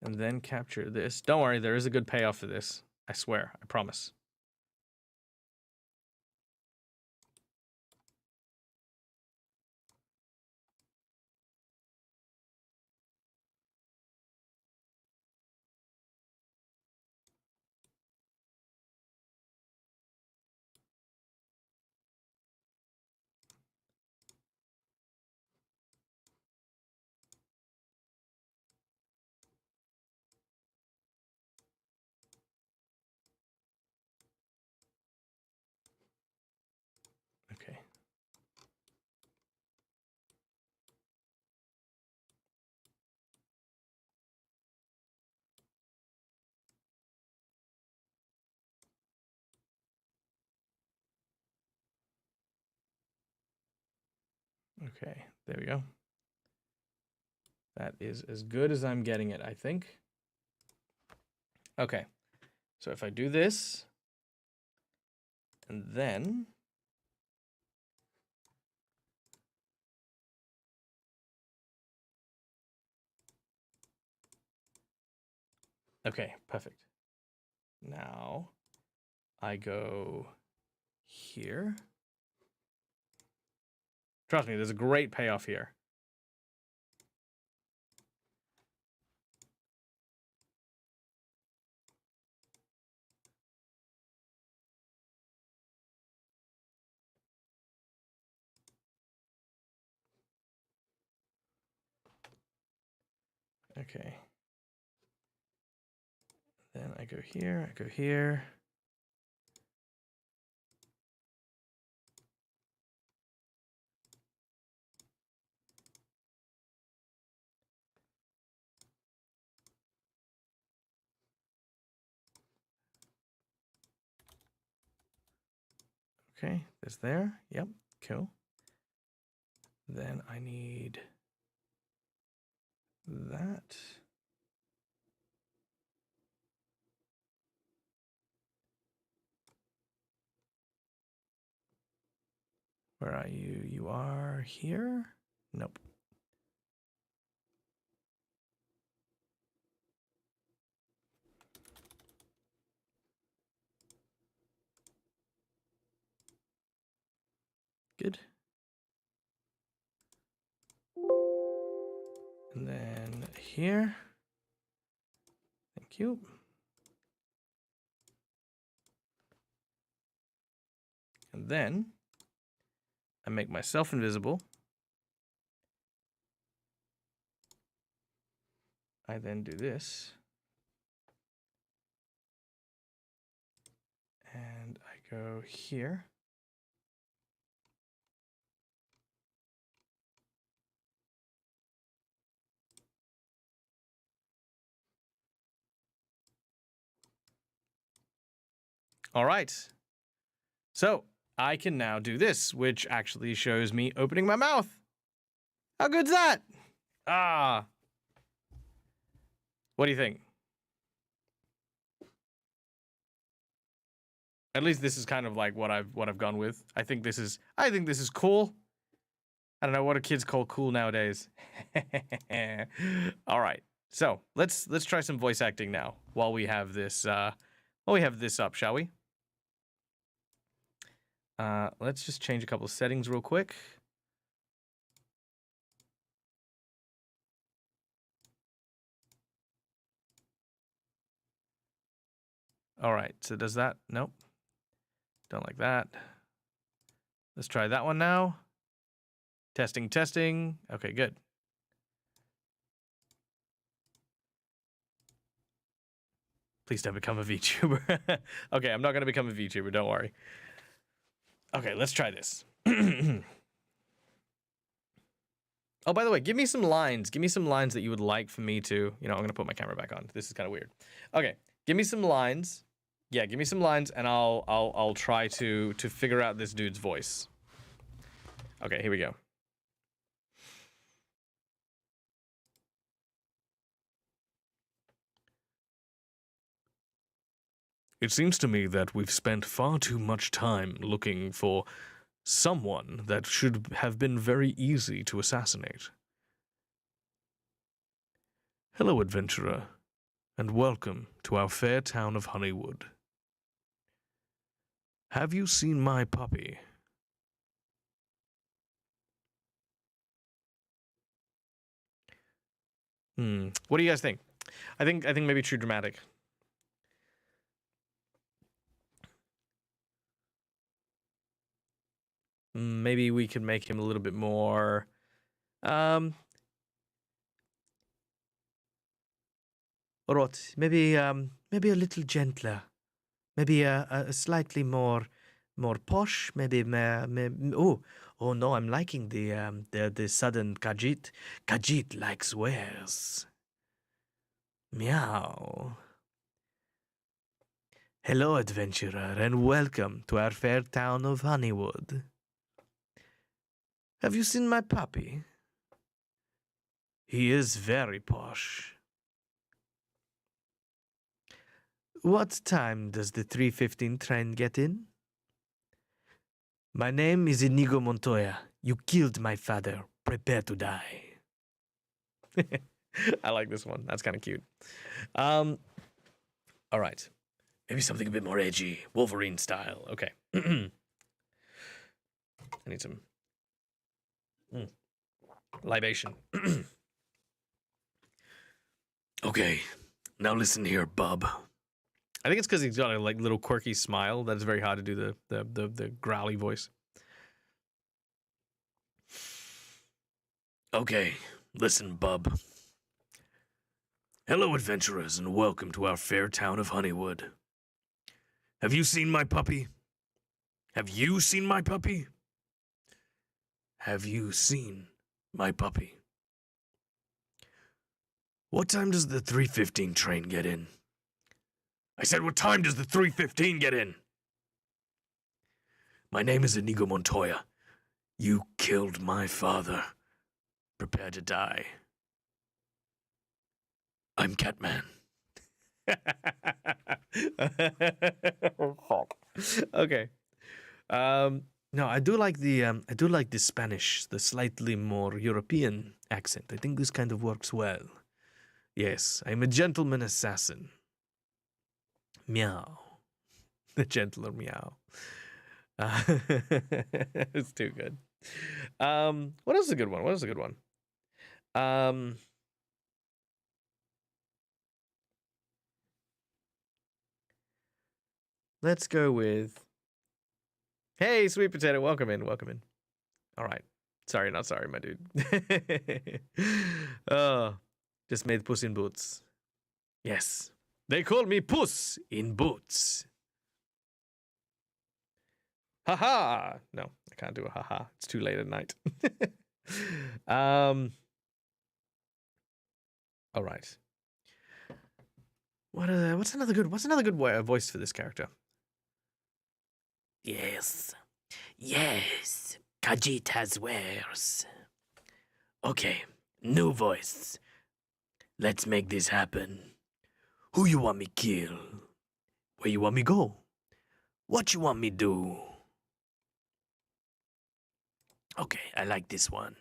A: And then capture this. Don't worry, there is a good payoff for this. I swear, I promise. Okay. Okay, there we go. That is as good as I'm getting it, I think. Okay, so if I do this, and then... Okay, perfect. Now, I go here. Trust me, there's a great payoff here. Okay. Then I go here, I go here. Okay, there's there. Yep, cool. Then I need that. Where are you? You are here? Nope. Good. And then here. Thank you. And then I make myself invisible. I then do this. And I go here. All right. So I can now do this, which actually shows me opening my mouth. How good's that? Ah. What do you think? At least this is kind of like what I've gone with. I think this is cool. I don't know, what do kids call cool nowadays? All right. So, let's try some voice acting now while we have this up, shall we? Let's just change a couple of settings real quick. All right. So does that? Nope. Don't like that. Let's try that one now. Testing, testing. Okay, good. Please don't become a VTuber. Okay, I'm not going to become a VTuber, don't worry. Okay, let's try this. Oh, by the way, give me some lines. Give me some lines that you would like for me to... You know, I'm going to put my camera back on. This is kind of weird. Okay, give me some lines. Yeah, give me some lines, and I'll try to figure out this dude's voice. Okay, here we go. It seems to me that we've spent far too much time looking for someone that should have been very easy to assassinate. Hello, adventurer. and welcome to our fair town of Honeywood. Have you seen my puppy? What do you guys think? I think maybe too dramatic. Maybe we could make him a little bit more. Rot. Maybe maybe a little gentler. Maybe a slightly more posh. Maybe oh no, I'm liking the sudden Khajiit. Khajiit likes wares. Meow. Hello, adventurer, and welcome to our fair town of Honeywood. Have you seen my puppy? He is very posh. What time does the 3:15 train get in? My name is Inigo Montoya. You killed my father. Prepare to die. I like this one. That's kind of cute. All right. Maybe something a bit more edgy. Wolverine style. Okay. I need some libation. Okay. Now listen here, bub. I think it's because he's got a like little quirky smile that it's very hard to do the growly voice. Okay, listen, bub. Hello, adventurers, and welcome to our fair town of Honeywood. Have you seen my puppy? Have you seen my puppy? Have you seen my puppy? What time does the 3:15 train get in? I said, what time does the 3:15 get in? My name is Inigo Montoya. You killed my father. Prepare to die. I'm Catman. Fuck. Okay. No, I do like the Spanish, the slightly more European accent. I think this kind of works well. Yes, I'm a gentleman assassin. Meow. The gentler meow. It's too good. What is a good one? What is a good one? Let's go with. Hey, sweet potato, welcome in, welcome in. All right. Sorry, not sorry, my dude. Oh, just made Puss in Boots. Yes. They call me Puss in Boots. Haha. No, I can't do a haha. It's too late at night. All right. What's another good voice for this character? Yes. Yes. Khajiit has wares. Okay, new voice. Let's make this happen. Who you want me kill? Where you want me go? What you want me do? Okay, I like this one.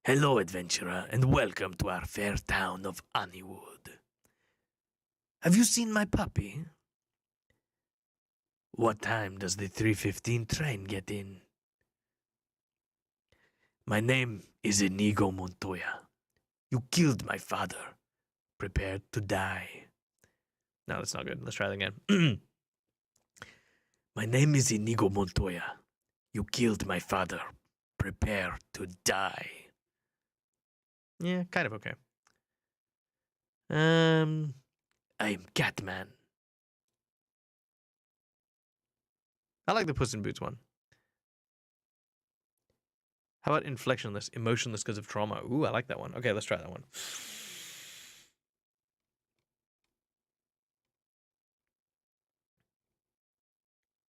A: Hello, adventurer, and welcome to our fair town of Honeywood. Have you seen my puppy? What time does the 3:15 train get in? My name is Inigo Montoya. You killed my father. Prepare to die. No, that's not good. Let's try that again. My name is Inigo Montoya. You killed my father. Prepare to die. Yeah, kind of okay. I'm Catman. I like the Puss in Boots one. How about inflectionless, emotionless because of trauma? Ooh, I like that one. Okay, let's try that one.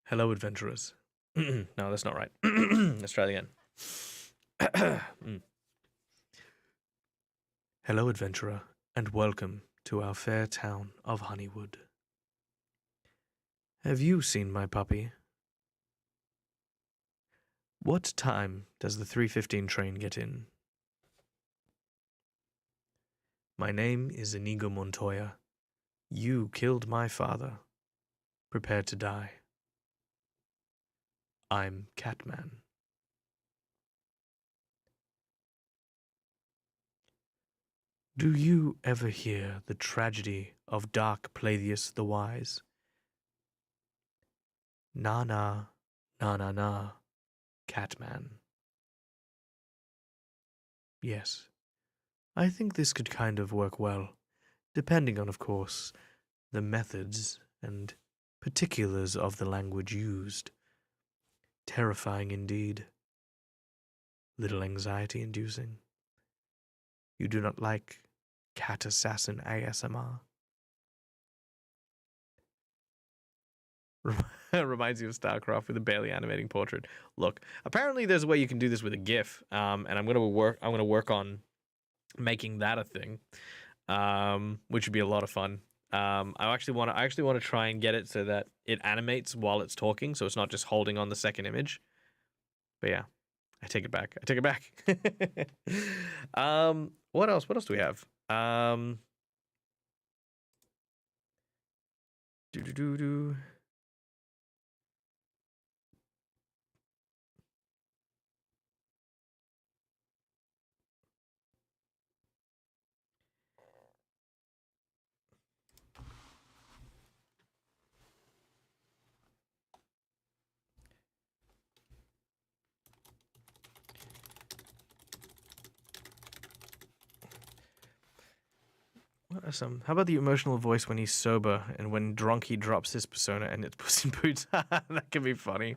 A: Hello, adventurers. No, that's not right. Let's try it again. Hello, adventurer, and welcome to our fair town of Honeywood. Have you seen my puppy? What time does the 3:15 train get in? My name is Inigo Montoya. You killed my father. Prepare to die. I'm Catman. Do you ever hear the tragedy of Dark Pleiadius the Wise? Na na, na na na, Catman. Yes, I think this could kind of work well, depending on, of course, the methods and particulars of the language used. Terrifying indeed. Little anxiety inducing. You do not like cat assassin ASMR? Reminds you of StarCraft with a barely animating portrait. Look, apparently there's a way you can do this with a GIF, and I'm gonna work on making that a thing, which would be a lot of fun. I actually want to try and get it so that it animates while it's talking, so it's not just holding on the second image. But yeah, I take it back. I take it back. What else? What else do we have? Do. What are some? How about the emotional voice when he's sober and when drunk he drops his persona and it's Puss in Boots? That can be funny.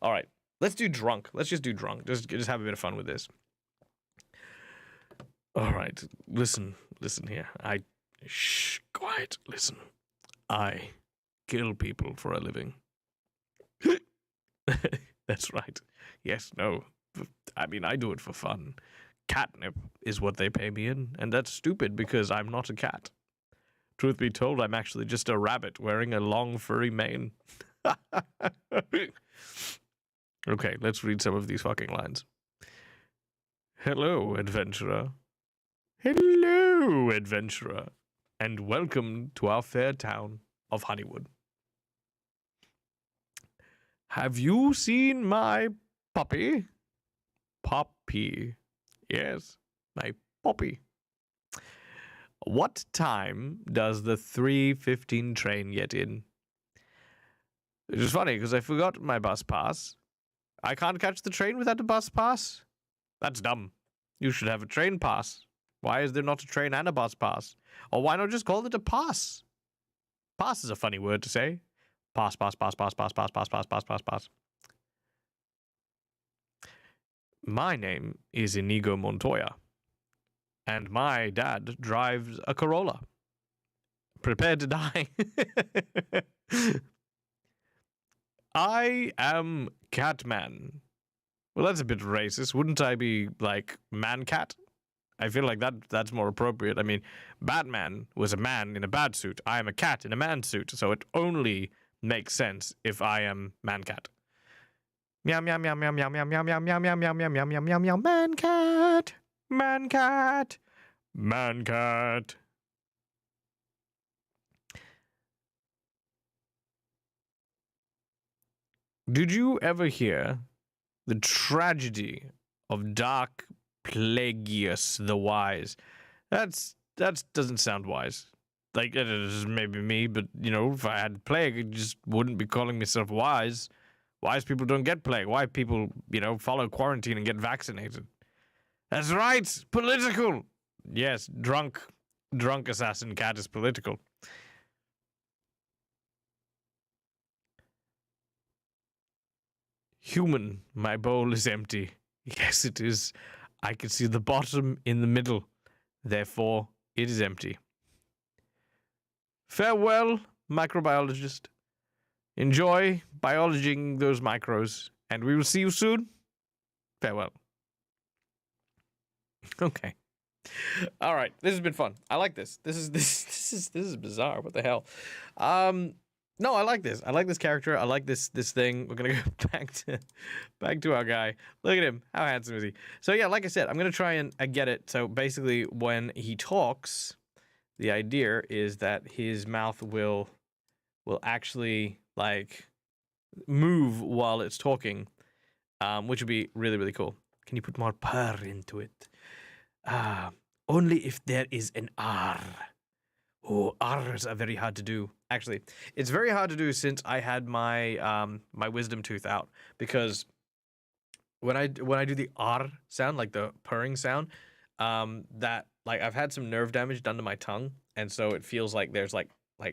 A: All right, let's do drunk. Let's just do drunk. Just have a bit of fun with this. All right, listen here. Shh, quiet. Listen, I kill people for a living. That's right. Yes, no. I mean, I do it for fun. Catnip is what they pay me in, and that's stupid because I'm not a cat. Truth be told, I'm actually just a rabbit wearing a long furry mane. Okay, let's read some of these fucking lines. Hello, adventurer. Hello, adventurer, and welcome to our fair town of Honeywood. Have you seen my puppy? Puppy. Yes, my puppy. What time does the 3:15 train get in? Which is funny because I forgot my bus pass. I can't catch the train without a bus pass? That's dumb. You should have a train pass. Why is there not a train and a bus pass? Or why not just call it a pass? Pass is a funny word to say. Pass, pass, pass, pass, pass, pass, pass, pass, pass, pass, pass. My name is Inigo Montoya, and my dad drives a Corolla. Prepare to die. I am Catman. Well, that's a bit racist. Wouldn't I be like man-cat? I feel like that's more appropriate. I mean, Batman was a man in a bat suit. I am a cat in a man suit, so it only makes sense if I am man-cat. Meow meow meow meow meow meow meow meow meow meow meow meow meow meow meow meow man-cat. Man-cat. Man-cat. Did you ever hear the tragedy of Dark Pleiadius the Wise? That doesn't sound wise. Like, it is maybe me, but, you know, if I had plague, I just wouldn't be calling myself wise. Wise people don't get plague. Why people, you know, follow quarantine and get vaccinated? That's right! Political! Yes, drunk assassin cat is political. Human, my bowl is empty. Yes, it is. I can see the bottom in the middle. Therefore, it is empty. Farewell, microbiologist. Enjoy biologing those micros, and we will see you soon. Farewell. Okay. All right. This has been fun. I like this. This is bizarre. What the hell? No, I like this. I like this character. I like this thing. We're gonna go back to our guy. Look at him. How handsome is he? So yeah, like I said, I'm gonna try and get it. So basically, when he talks, the idea is that his mouth will actually like move while it's talking, which would be really, really cool. Can you put more purr into it? Only if there is an R. Oh, R's are very hard to do. Actually, it's very hard to do since I had my my wisdom tooth out, because when I do the R sound, like the purring sound, that like I've had some nerve damage done to my tongue, and so it feels like there's like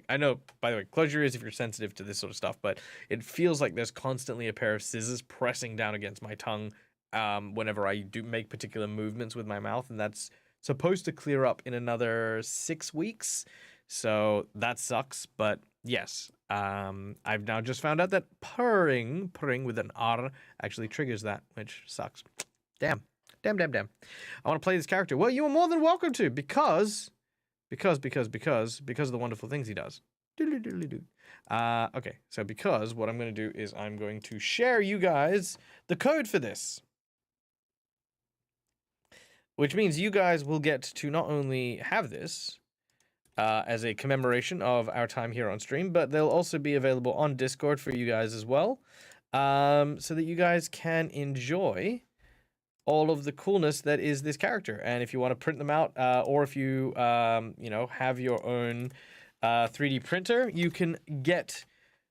A: I know, by the way, close your ears if you're sensitive to this sort of stuff, but it feels like there's constantly a pair of scissors pressing down against my tongue whenever I do make particular movements with my mouth, and that's supposed to clear up in another 6 weeks. So that sucks, but yes, I've now just found out that purring with an R actually triggers that, which sucks. Damn. I want to play this character. Well, you are more than welcome to, because of the wonderful things he does. Okay, so because what I'm going to do is I'm going to share you guys the code for this, which means you guys will get to not only have this as a commemoration of our time here on stream, but they'll also be available on Discord for you guys as well, so that you guys can enjoy all of the coolness that is this character. And if you want to print them out, or if you you know, have your own 3D printer, you can get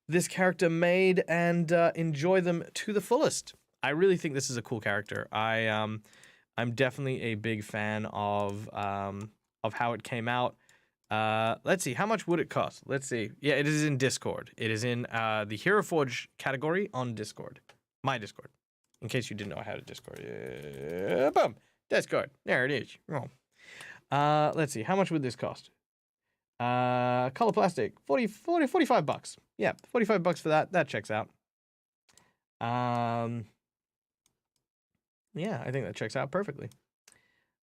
A: this character made and enjoy them to the fullest. I really think this is a cool character. I'm definitely a big fan of how it came out. Let's see, how much would it cost? Let's see. Yeah, it is in Discord. It is in the Heroforge category on Discord. My Discord. In case you didn't know I had a Discord. Boom. Discord. There it is. Oh. Let's see. How much would this cost? Color plastic. 45 bucks. Yeah, 45 bucks for that. That checks out. Yeah, I think that checks out perfectly.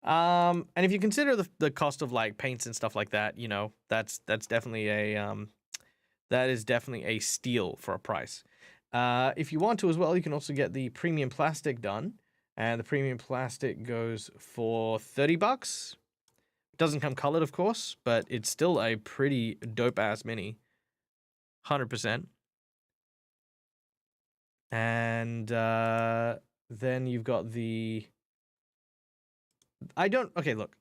A: And if you consider the cost of like paints and stuff like that, you know, that's definitely a that is definitely a steal for a price. If you want to as well, you can also get the premium plastic done, and the premium plastic goes for 30 bucks. It doesn't come colored, of course, but it's still a pretty dope ass mini. 100%. And then you've got the okay, look,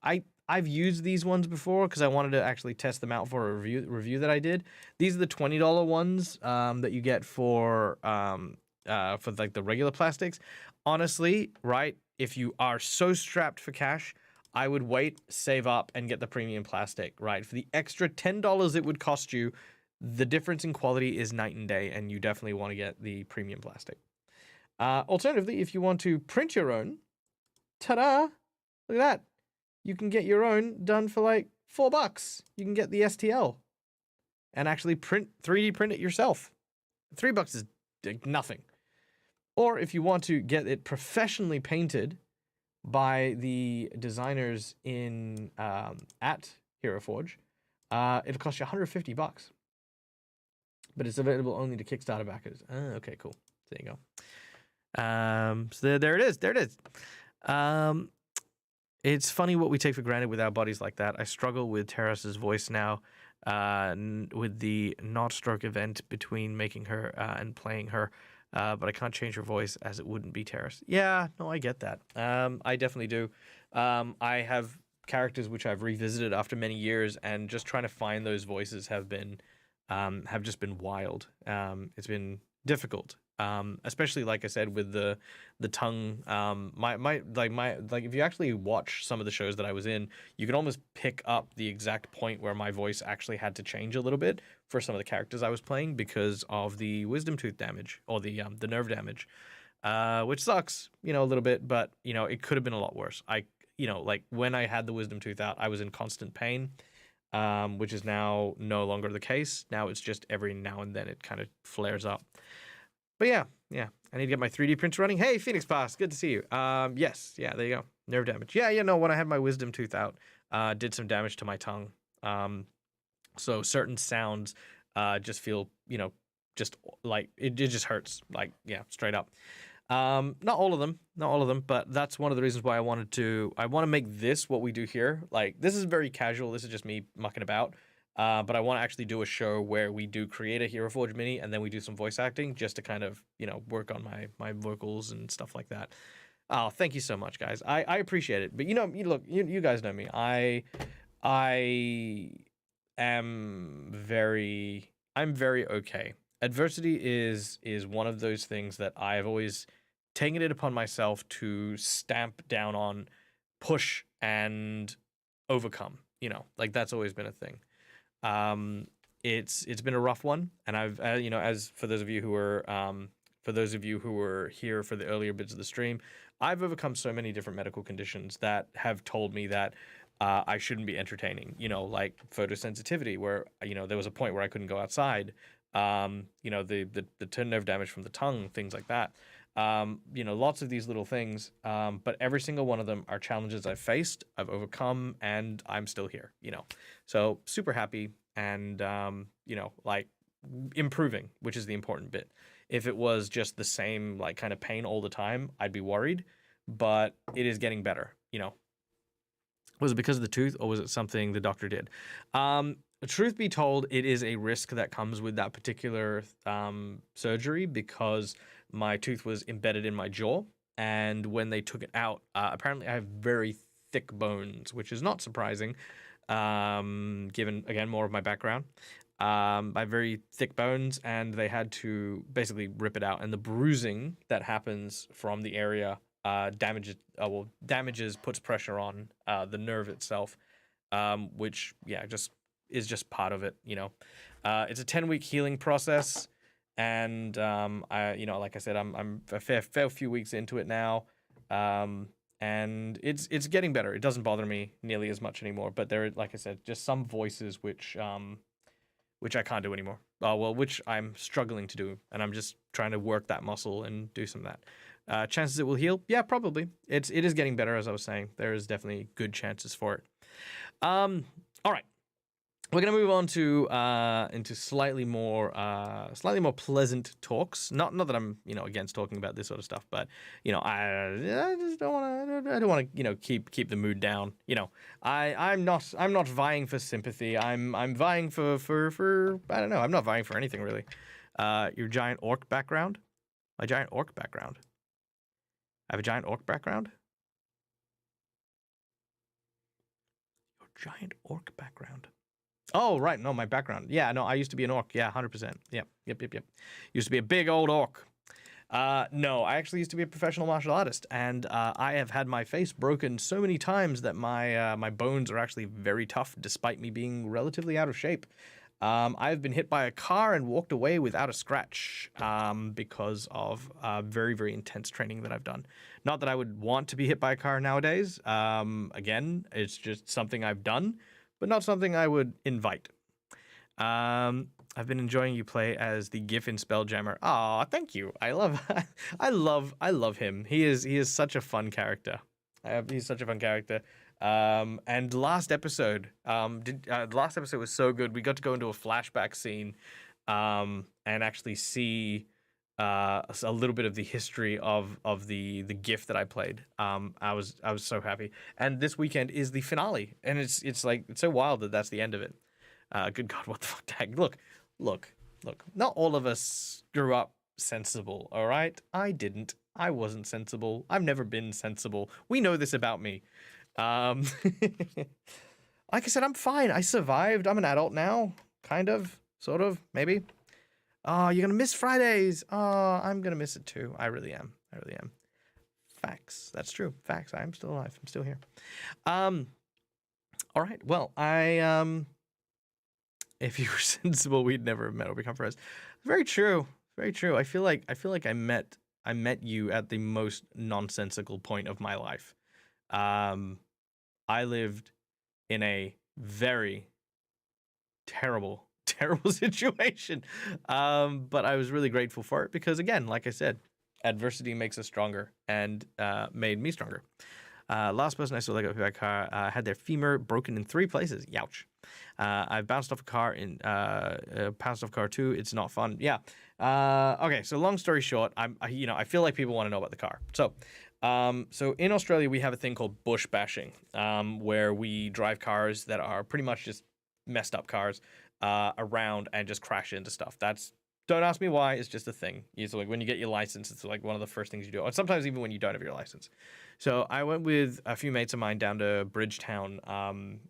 A: I've used these ones before because I wanted to actually test them out for a review that I did. These are the $20 ones that you get for like the regular plastics. Honestly, right, if you are so strapped for cash, I would wait, save up, and get the premium plastic, right? For the extra $10 it would cost you, the difference in quality is night and day, and you definitely want to get the premium plastic. Alternatively, if you want to print your own, ta-da! Look at that. You can get your own done for like $4. You can get the STL and actually 3D print it yourself. $3 is nothing. Or if you want to get it professionally painted by the designers in at Heroforge, it'll cost you $150. But it's available only to Kickstarter backers. Okay, cool. There you go. So there it is. There it is. It's funny what we take for granted with our bodies like that. I struggle with Terrace's voice now, with the not stroke event between making her and playing her, but I can't change her voice as it wouldn't be Terrace. Yeah, no, I get that. I definitely do. I have characters which I've revisited after many years, and just trying to find those voices have just been wild. It's been difficult. Especially like I said with the tongue, if you actually watch some of the shows that I was in, you can almost pick up the exact point where my voice actually had to change a little bit for some of the characters I was playing because of the wisdom tooth damage or the nerve damage, which sucks, you know, a little bit, but you know, it could have been a lot worse. Like when I had the wisdom tooth out, I was in constant pain, which is now no longer the case. Now it's just every now and then it kind of flares up. But yeah, I need to get my 3D printer running. Hey, Phoenix Pass, good to see you. Yes, yeah, there you go. Nerve damage. Yeah, no, when I had my wisdom tooth out, did some damage to my tongue. So certain sounds just feel, you know, just like, it just hurts. Like, yeah, straight up. Not all of them, not all of them, but that's one of the reasons why I want to make this what we do here. Like, this is very casual. This is just me mucking about. But I want to actually do a show where we do create a Hero Forge mini and then we do some voice acting just to kind of, work on my vocals and stuff like that. Oh, thank you so much, guys. I appreciate it. But you guys know me. I I'm very okay. Adversity is one of those things that I've always taken it upon myself to stamp down on, push and overcome. Like that's always been a thing. Um, it's been a rough one, and I've as for those of you who were here for the earlier bits of the stream, I've overcome so many different medical conditions that have told me that I shouldn't be entertaining. Like photosensitivity, where there was a point where I couldn't go outside. The nerve damage from the tongue, things like that. Lots of these little things. But every single one of them are challenges I've faced, I've overcome, and I'm still here. So super happy and like improving, which is the important bit. If it was just the same like kind of pain all the time, I'd be worried, but it is getting better. Was it because of the tooth or was it something the doctor did? Truth be told, it is a risk that comes with that particular surgery because my tooth was embedded in my jaw, and when they took it out, apparently I have very thick bones, which is not surprising, given, again, more of my background. I have very thick bones, and they had to basically rip it out, and the bruising that happens from the area puts pressure on the nerve itself, which is just part of it. It's a 10-week healing process, and like I said, I'm a fair few weeks into it now, and it's getting better. It doesn't bother me nearly as much anymore, but there are, like I said, just some voices which I can't do anymore. Which I'm struggling to do, and I'm just trying to work that muscle and do some of that. Chances it will heal? Yeah, probably. It is getting better, as I was saying. There is definitely good chances for it. All right. We're gonna move on to into slightly more pleasant talks. Not that I'm against talking about this sort of stuff, but I just don't want to keep the mood down. I'm not vying for sympathy. I'm vying for I don't know. I'm not vying for anything really. Your giant orc background, my giant orc background. I have a giant orc background. Your giant orc background. Oh, right. No, my background. Yeah, no, I used to be an orc. Yeah, 100%. Yep. Used to be a big old orc. No, I actually used to be a professional martial artist, and I have had my face broken so many times that my bones are actually very tough, despite me being relatively out of shape. I've been hit by a car and walked away without a scratch because of very, very intense training that I've done. Not that I would want to be hit by a car nowadays. Again, it's just something I've done, but not something I would invite. I've been enjoying you play as the Giffen Spelljammer. Aw, thank you. I love him. He is such a fun character. He's such a fun character. And last episode was so good. We got to go into a flashback scene, and actually see a little bit of the history of the gift that I played. I was so happy. And this weekend is the finale, and it's so wild that that's the end of it. Good God, what the fuck, Dag? Look. Not all of us grew up sensible, all right? I didn't. I wasn't sensible. I've never been sensible. We know this about me. Like I said, I'm fine. I survived. I'm an adult now. Kind of. Sort of. Maybe. Oh, you're gonna miss Fridays. Oh, I'm gonna miss it too. I really am. Facts. That's true. Facts. I'm still alive. I'm still here. All right. Well, if you were sensible, we'd never have met or become friends. Very true. Very true. I feel like I met you at the most nonsensical point of my life. I lived in a very terrible situation. But I was really grateful for it because, again, like I said, adversity makes us stronger and made me stronger. Last person I saw that got hit by a car had their femur broken in 3 places. Youch. I've bounced off a car too. It's not fun. Yeah. Okay. So long story short, I feel like people want to know about the car. So in Australia we have a thing called bush bashing, where we drive cars that are pretty much just messed up cars around and just crash into stuff. Don't ask me why. It's just a thing. It's like when you get your license, it's like one of the first things you do. And sometimes even when you don't have your license. So I went with a few mates of mine down to Bridgetown,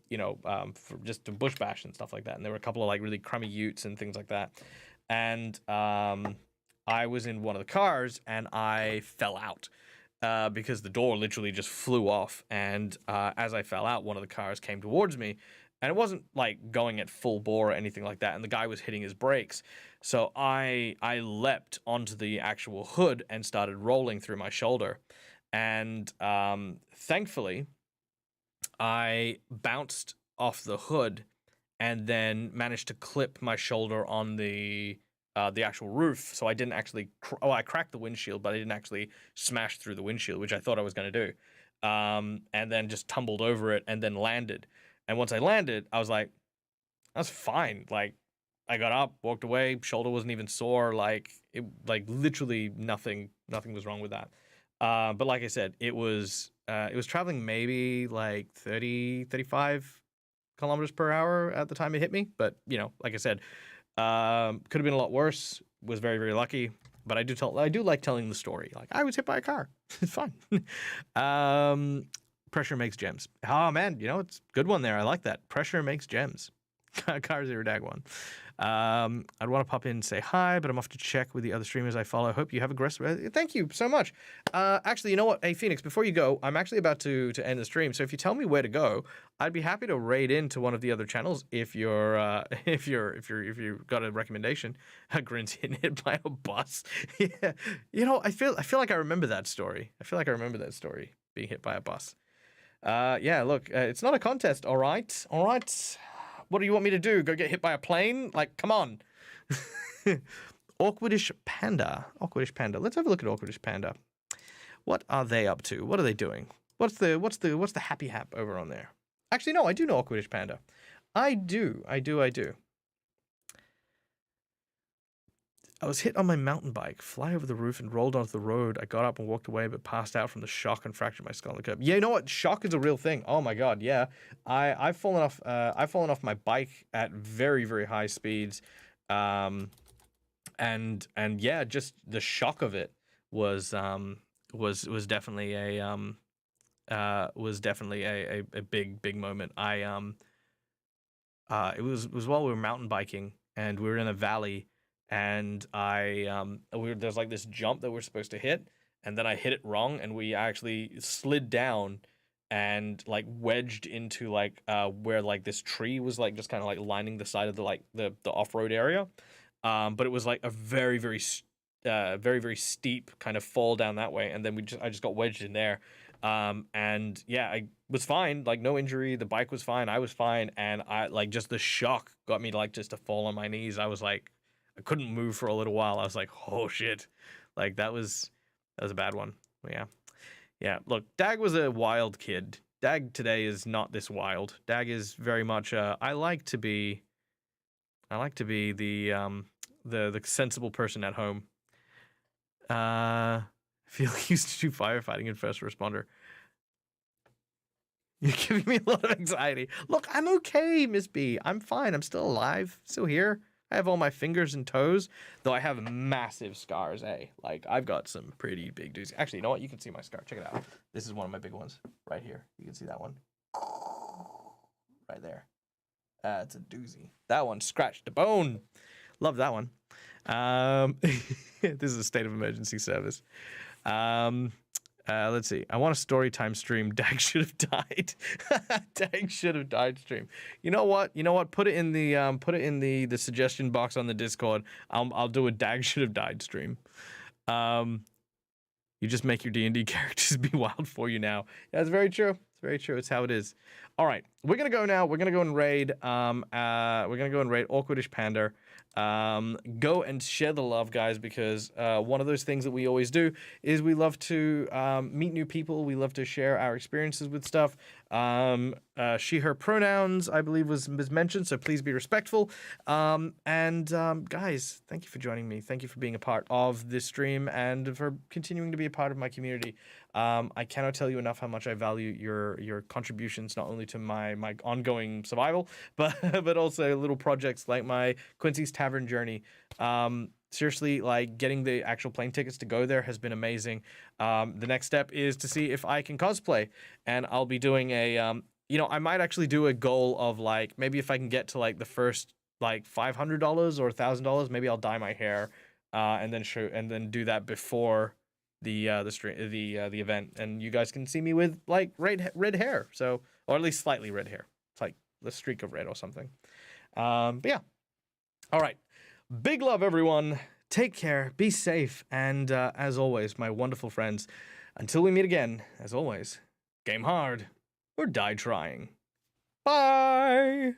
A: for just to bush bash and stuff like that. And there were a couple of like really crummy utes and things like that. And I was in one of the cars and I fell out because the door literally just flew off. And as I fell out, one of the cars came towards me. And it wasn't like going at full bore or anything like that. And the guy was hitting his brakes. So I leapt onto the actual hood and started rolling through my shoulder. And thankfully, I bounced off the hood and then managed to clip my shoulder on the actual roof. So I didn't actually... I cracked the windshield, but I didn't actually smash through the windshield, which I thought I was going to do. And then just tumbled over it and then landed. And once I landed, I was like, that's fine. Like, I got up, walked away, shoulder wasn't even sore. Like, literally nothing was wrong with that. But like I said, it was traveling maybe like 30, 35 kilometers per hour at the time it hit me. But, like I said, could have been a lot worse. Was very, very lucky. But I do like telling the story. Like, I was hit by a car. It's fun. Pressure makes gems. Oh, man, it's a good one there. I like that. Pressure makes gems. Car Zero Dag 1. I'd want to pop in and say hi, but I'm off to check with the other streamers I follow. Hope you have a great... Thank you so much. Actually, you know what? Hey, Phoenix, before you go, I'm actually about to end the stream. So if you tell me where to go, I'd be happy to raid into one of the other channels if you're if you've got a recommendation. Grin's getting hit by a bus. Yeah. I feel like I remember that story. Being hit by a bus. Yeah, look, it's not a contest, all right? All right. What do you want me to do? Go get hit by a plane? Like, come on. Awkwardish Panda. Let's have a look at Awkwardish Panda. What are they up to? What are they doing? What's the happy hap over on there? Actually, no, I do know Awkwardish Panda. I do. I was hit on my mountain bike, fly over the roof and rolled onto the road. I got up and walked away, but passed out from the shock and fractured my skull on the curb. Yeah, you know what? Shock is a real thing. Oh my god, yeah. I've fallen off my bike at very, very high speeds, and yeah, just the shock of it was definitely a big moment. It was while we were mountain biking and we were in a valley. And there's like this jump that we're supposed to hit, and then I hit it wrong, and we actually slid down and like wedged into like where like this tree was like just kind of like lining the side of the off-road area, but it was like a very very steep kind of fall down that way, and then I just got wedged in there, and yeah, I was fine, like no injury, the bike was fine, I was fine, and I like just the shock got me like just to fall on my knees. I was like, I couldn't move for a little while. I was like, oh shit. Like that was a bad one. Yeah. Look, Dag was a wild kid. Dag today is not this wild. Dag is very much I like to be the sensible person at home. I feel like I used to do firefighting and first responder. You're giving me a lot of anxiety. Look, I'm okay, Miss B. I'm fine. I'm still alive. Still here. I have all my fingers and toes, though I have massive scars, eh? Like, I've got some pretty big doozies. Actually, you know what? You can see my scar. Check it out. This is one of my big ones right here. You can see that one. Right there. It's a doozy. That one scratched a bone. Love that one. This is a state of emergency service. Let's see. I want a story time stream. Dag should have died. Dag should have died stream. You know what? Put it in the suggestion box on the Discord. I'll do a Dag should have died stream. You just make your D&D characters be wild for you now. Yeah, that's very true. It's very true. It's how it is. All right, we're gonna go now. We're gonna go and raid. We're gonna go and raid Awkwardish Panda. Go and share the love, guys, because one of those things that we always do is we love to meet new people. We love to share our experiences with stuff. She, her pronouns, I believe, was mentioned, so please be respectful. Guys, thank you for joining me. Thank you for being a part of this stream and for continuing to be a part of my community. I cannot tell you enough how much I value your contributions, not only to my ongoing survival, but also little projects like my Quincy's Tavern journey. Seriously, like getting the actual plane tickets to go there has been amazing. The next step is to see if I can cosplay, and I'll be doing a I might actually do a goal of like maybe if I can get to like the first like $500 or $1,000, maybe I'll dye my hair and then do that before the event, and you guys can see me with like red hair, so, or at least slightly red hair. It's like the streak of red or something. But yeah. All right. Big love, everyone. Take care. Be safe. And as always, my wonderful friends, until we meet again, as always, game hard or die trying. Bye.